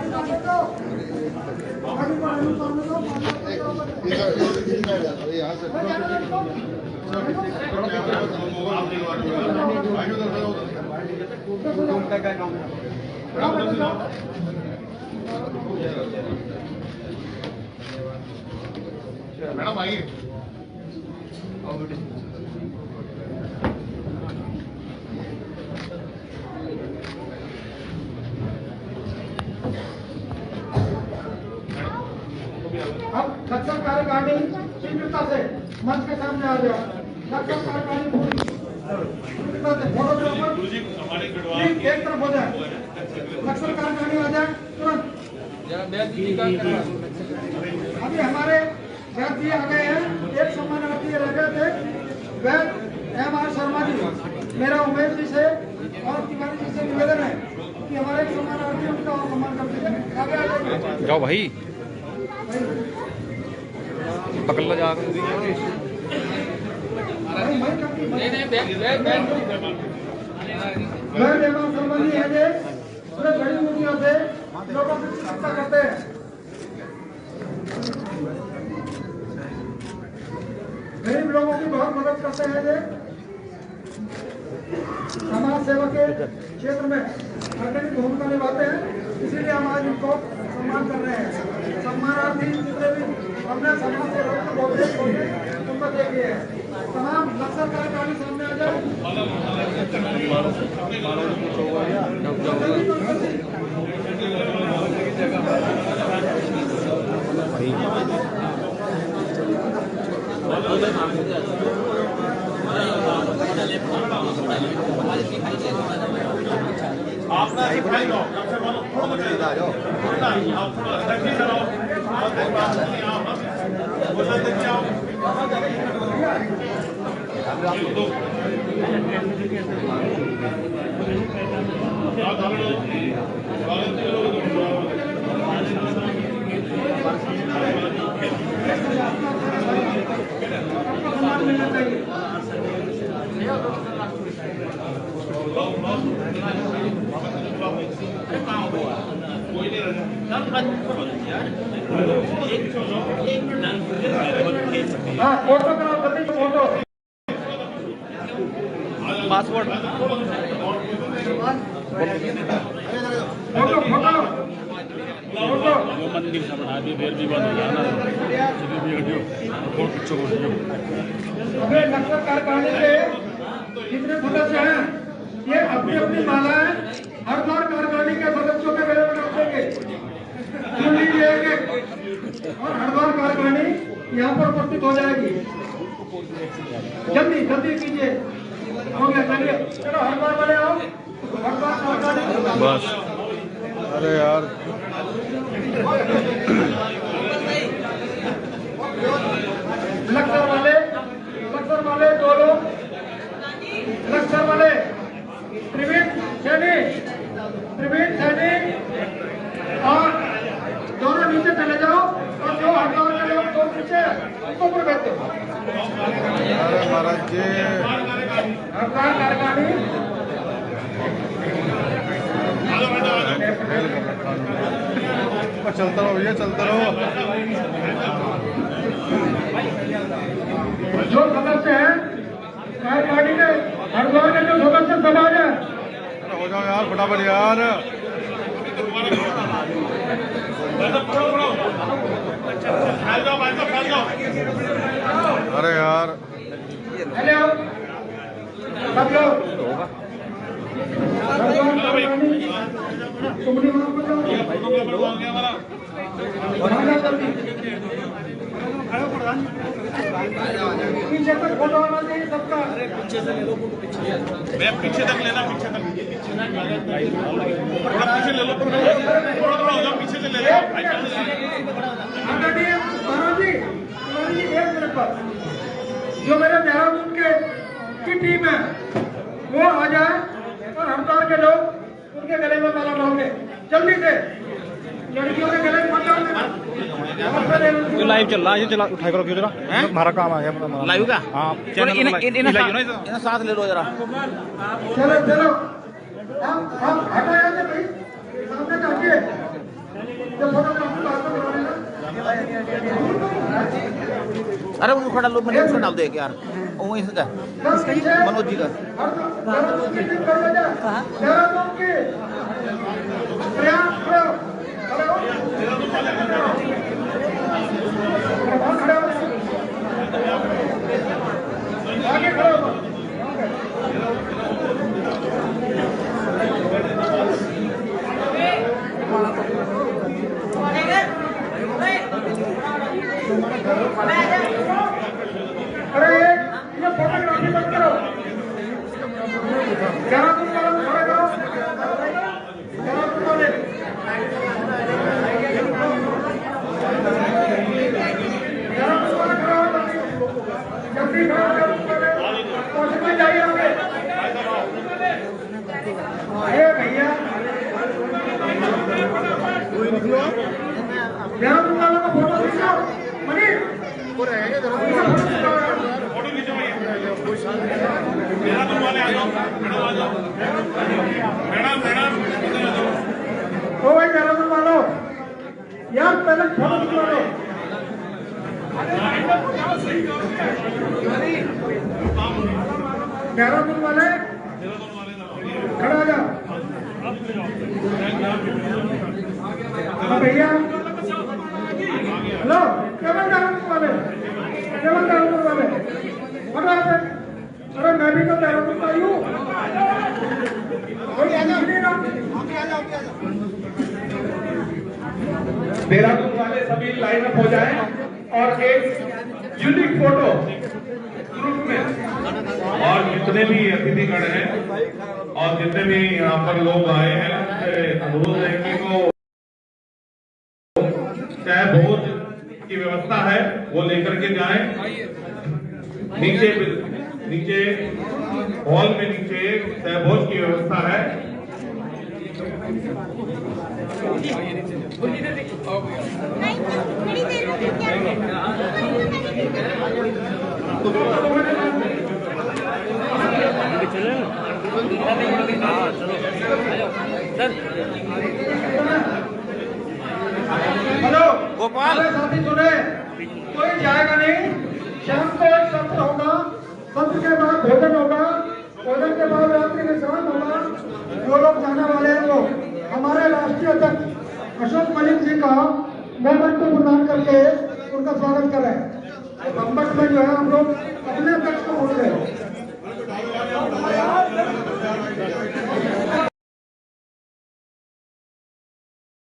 F: मैडम आइए।
A: अब नक्सल कार्यकारिणी शीघ्रता से मंच के सामने आ जाओ। नक्सल कार्यकारिणी पूरी शीघ्रता से फोटोग्राफर प्लीज एक तरफ हो जाए। नक्सल कार्यकारिणी आ जाए तुरंत। अभी हमारे साथी आ गए हैं। एक सम्मानार्थी रह गए थे, वह M.R. शर्मा जी। मेरा उमेश जी से और तिवारी जी से निवेदन है कि हमारे एक सम्मानार्थी उनका और सम्मान कर दीजिए। आगे आ जाइए।
C: जाओ भाई, पकड़ लो जाकर।
A: संबंधी है जे पूरे बड़ी मूर्तियों से लोगों की चिकित्सा करते हैं। गरीब लोगों की बहुत मदद करते हैं जे समाज सेवा के क्षेत्र में अग्रणी भूमिका निभाते हैं। इसीलिए हम आज इनको सम्मान कर रहे हैं। सम्मानार्थी जितने भी अपने समाज सेवा के बहुत उनको देखिए। तमाम नक्सल कार्यकारिणी सामने आ जाए। हाँ, फोटो कराओ, जल्दी से photo.
C: Password
A: photo photo photo
C: वो मंदिर से बना दी, देर भी बंद हो जाना।
A: अबे नक्सल कार्यकारिणी के जितने सदस्य हैं, ये अपनी अपनी मालाएं हरिद्वार कार्यकारिणी के सदस्यों के गले में रख देंगे। चुन लीजिए और हरिद्वार कार्यकारिणी यहाँ पर उपस्थित हो जाएगी। जल्दी जल्दी कीजिए। हो गया, चलिए चलो हरिद्वार वाले आओ। हरिद्वार कार्यकारिणी
C: बस। अरे यार
A: लक्सर वाले दो लोग, लक्सर वाले त्रिवेद सैनी और दोनों नीचे चले जाओ और जो हरिद्वार के लोग दो पीछे उनको ऊपर बैठ दो।
C: अरे महाराज जी,
A: हरिद्वार कार्यकारिणी
C: चलता रहो भैया, चलता रहो।
A: जो सदस्य हैं कार्यकारिणी के हरिद्वार के जो सदस्य सब आ जाए।
C: हो जाओ यार। यार फटाफट यार। अरे यार
A: हेलो सब लोग पीछे तक फोटो आना चाहिए सबका।
F: मैं पीछे तक लेना, पीछे तक पीछे ले लो, थोड़ा हो जाओ, पीछे से ले लो।
A: महाराज जी एक मिनट पर जो मेरे देहरादून की टीम है वो आ जाए और हड़ताल के लोग उनके गले में माला डालेंगे जल्दी से। लड़कियों के गले में मत डालना।
M: लाइव चल रहा है, ये चला उठाई करो क्यों जरा, हमारा काम आ गया लाइव का। हाँ इन्हें साथ ले लो जरा।
A: चलो चलो आप हटो यहाँ से भाई, सामने से हटिए। जब फोटोग्राफी बात करवाने ना
M: अरे उनको खड़ा लो, मैंने डाल दे यार वो इसका मनोज जी का।
A: आगे खड़ो अरे ये फोटोग्राफी मत करो, देहरादून वालों को खड़े करो, देहरादून वाले जल्दी खड़ा हो जाइए आगे। अरे भैया देहरादून वालों का फोटो खींचो। मनीष ओ भाई देहरादून वालों यार पहले फोटो खिंचवा लो। देहरादून वाले खड़ा हो जाओ भैया। हेलो केवल देहरादून वाले, केवल देहरादून वाले हटो से। अरे मैं भी तो देहरादून का ही हूँ। देहरादून वाले सभी लाइन अप हो जाएं और एक यूनिक फोटो ग्रुप में।
F: और जितने भी अतिथिगण हैं और जितने भी यहाँ पर लोग आए हैं उनसे अनुरोध है कि वो चाहे भोज की व्यवस्था है वो लेकर के जाएं। नीचे हॉल में नीचे सहभोज की व्यवस्था है।
A: हेलो
M: गोपाल
A: साथी सुने, कोई जाएगा नहीं। शाम को एक सत्र होगा, सत्र के बाद भोजन होगा, भोजन के बाद रात्रि विश्राम होगा। जो लोग जाने वाले हैं वो हमारे राष्ट्रीय अध्यक्ष अशोक मलिक जी का मोमेंट प्रदान करके उनका स्वागत करें। बम्बट में जो है हम लोग अपने अध्यक्ष को भूल गए।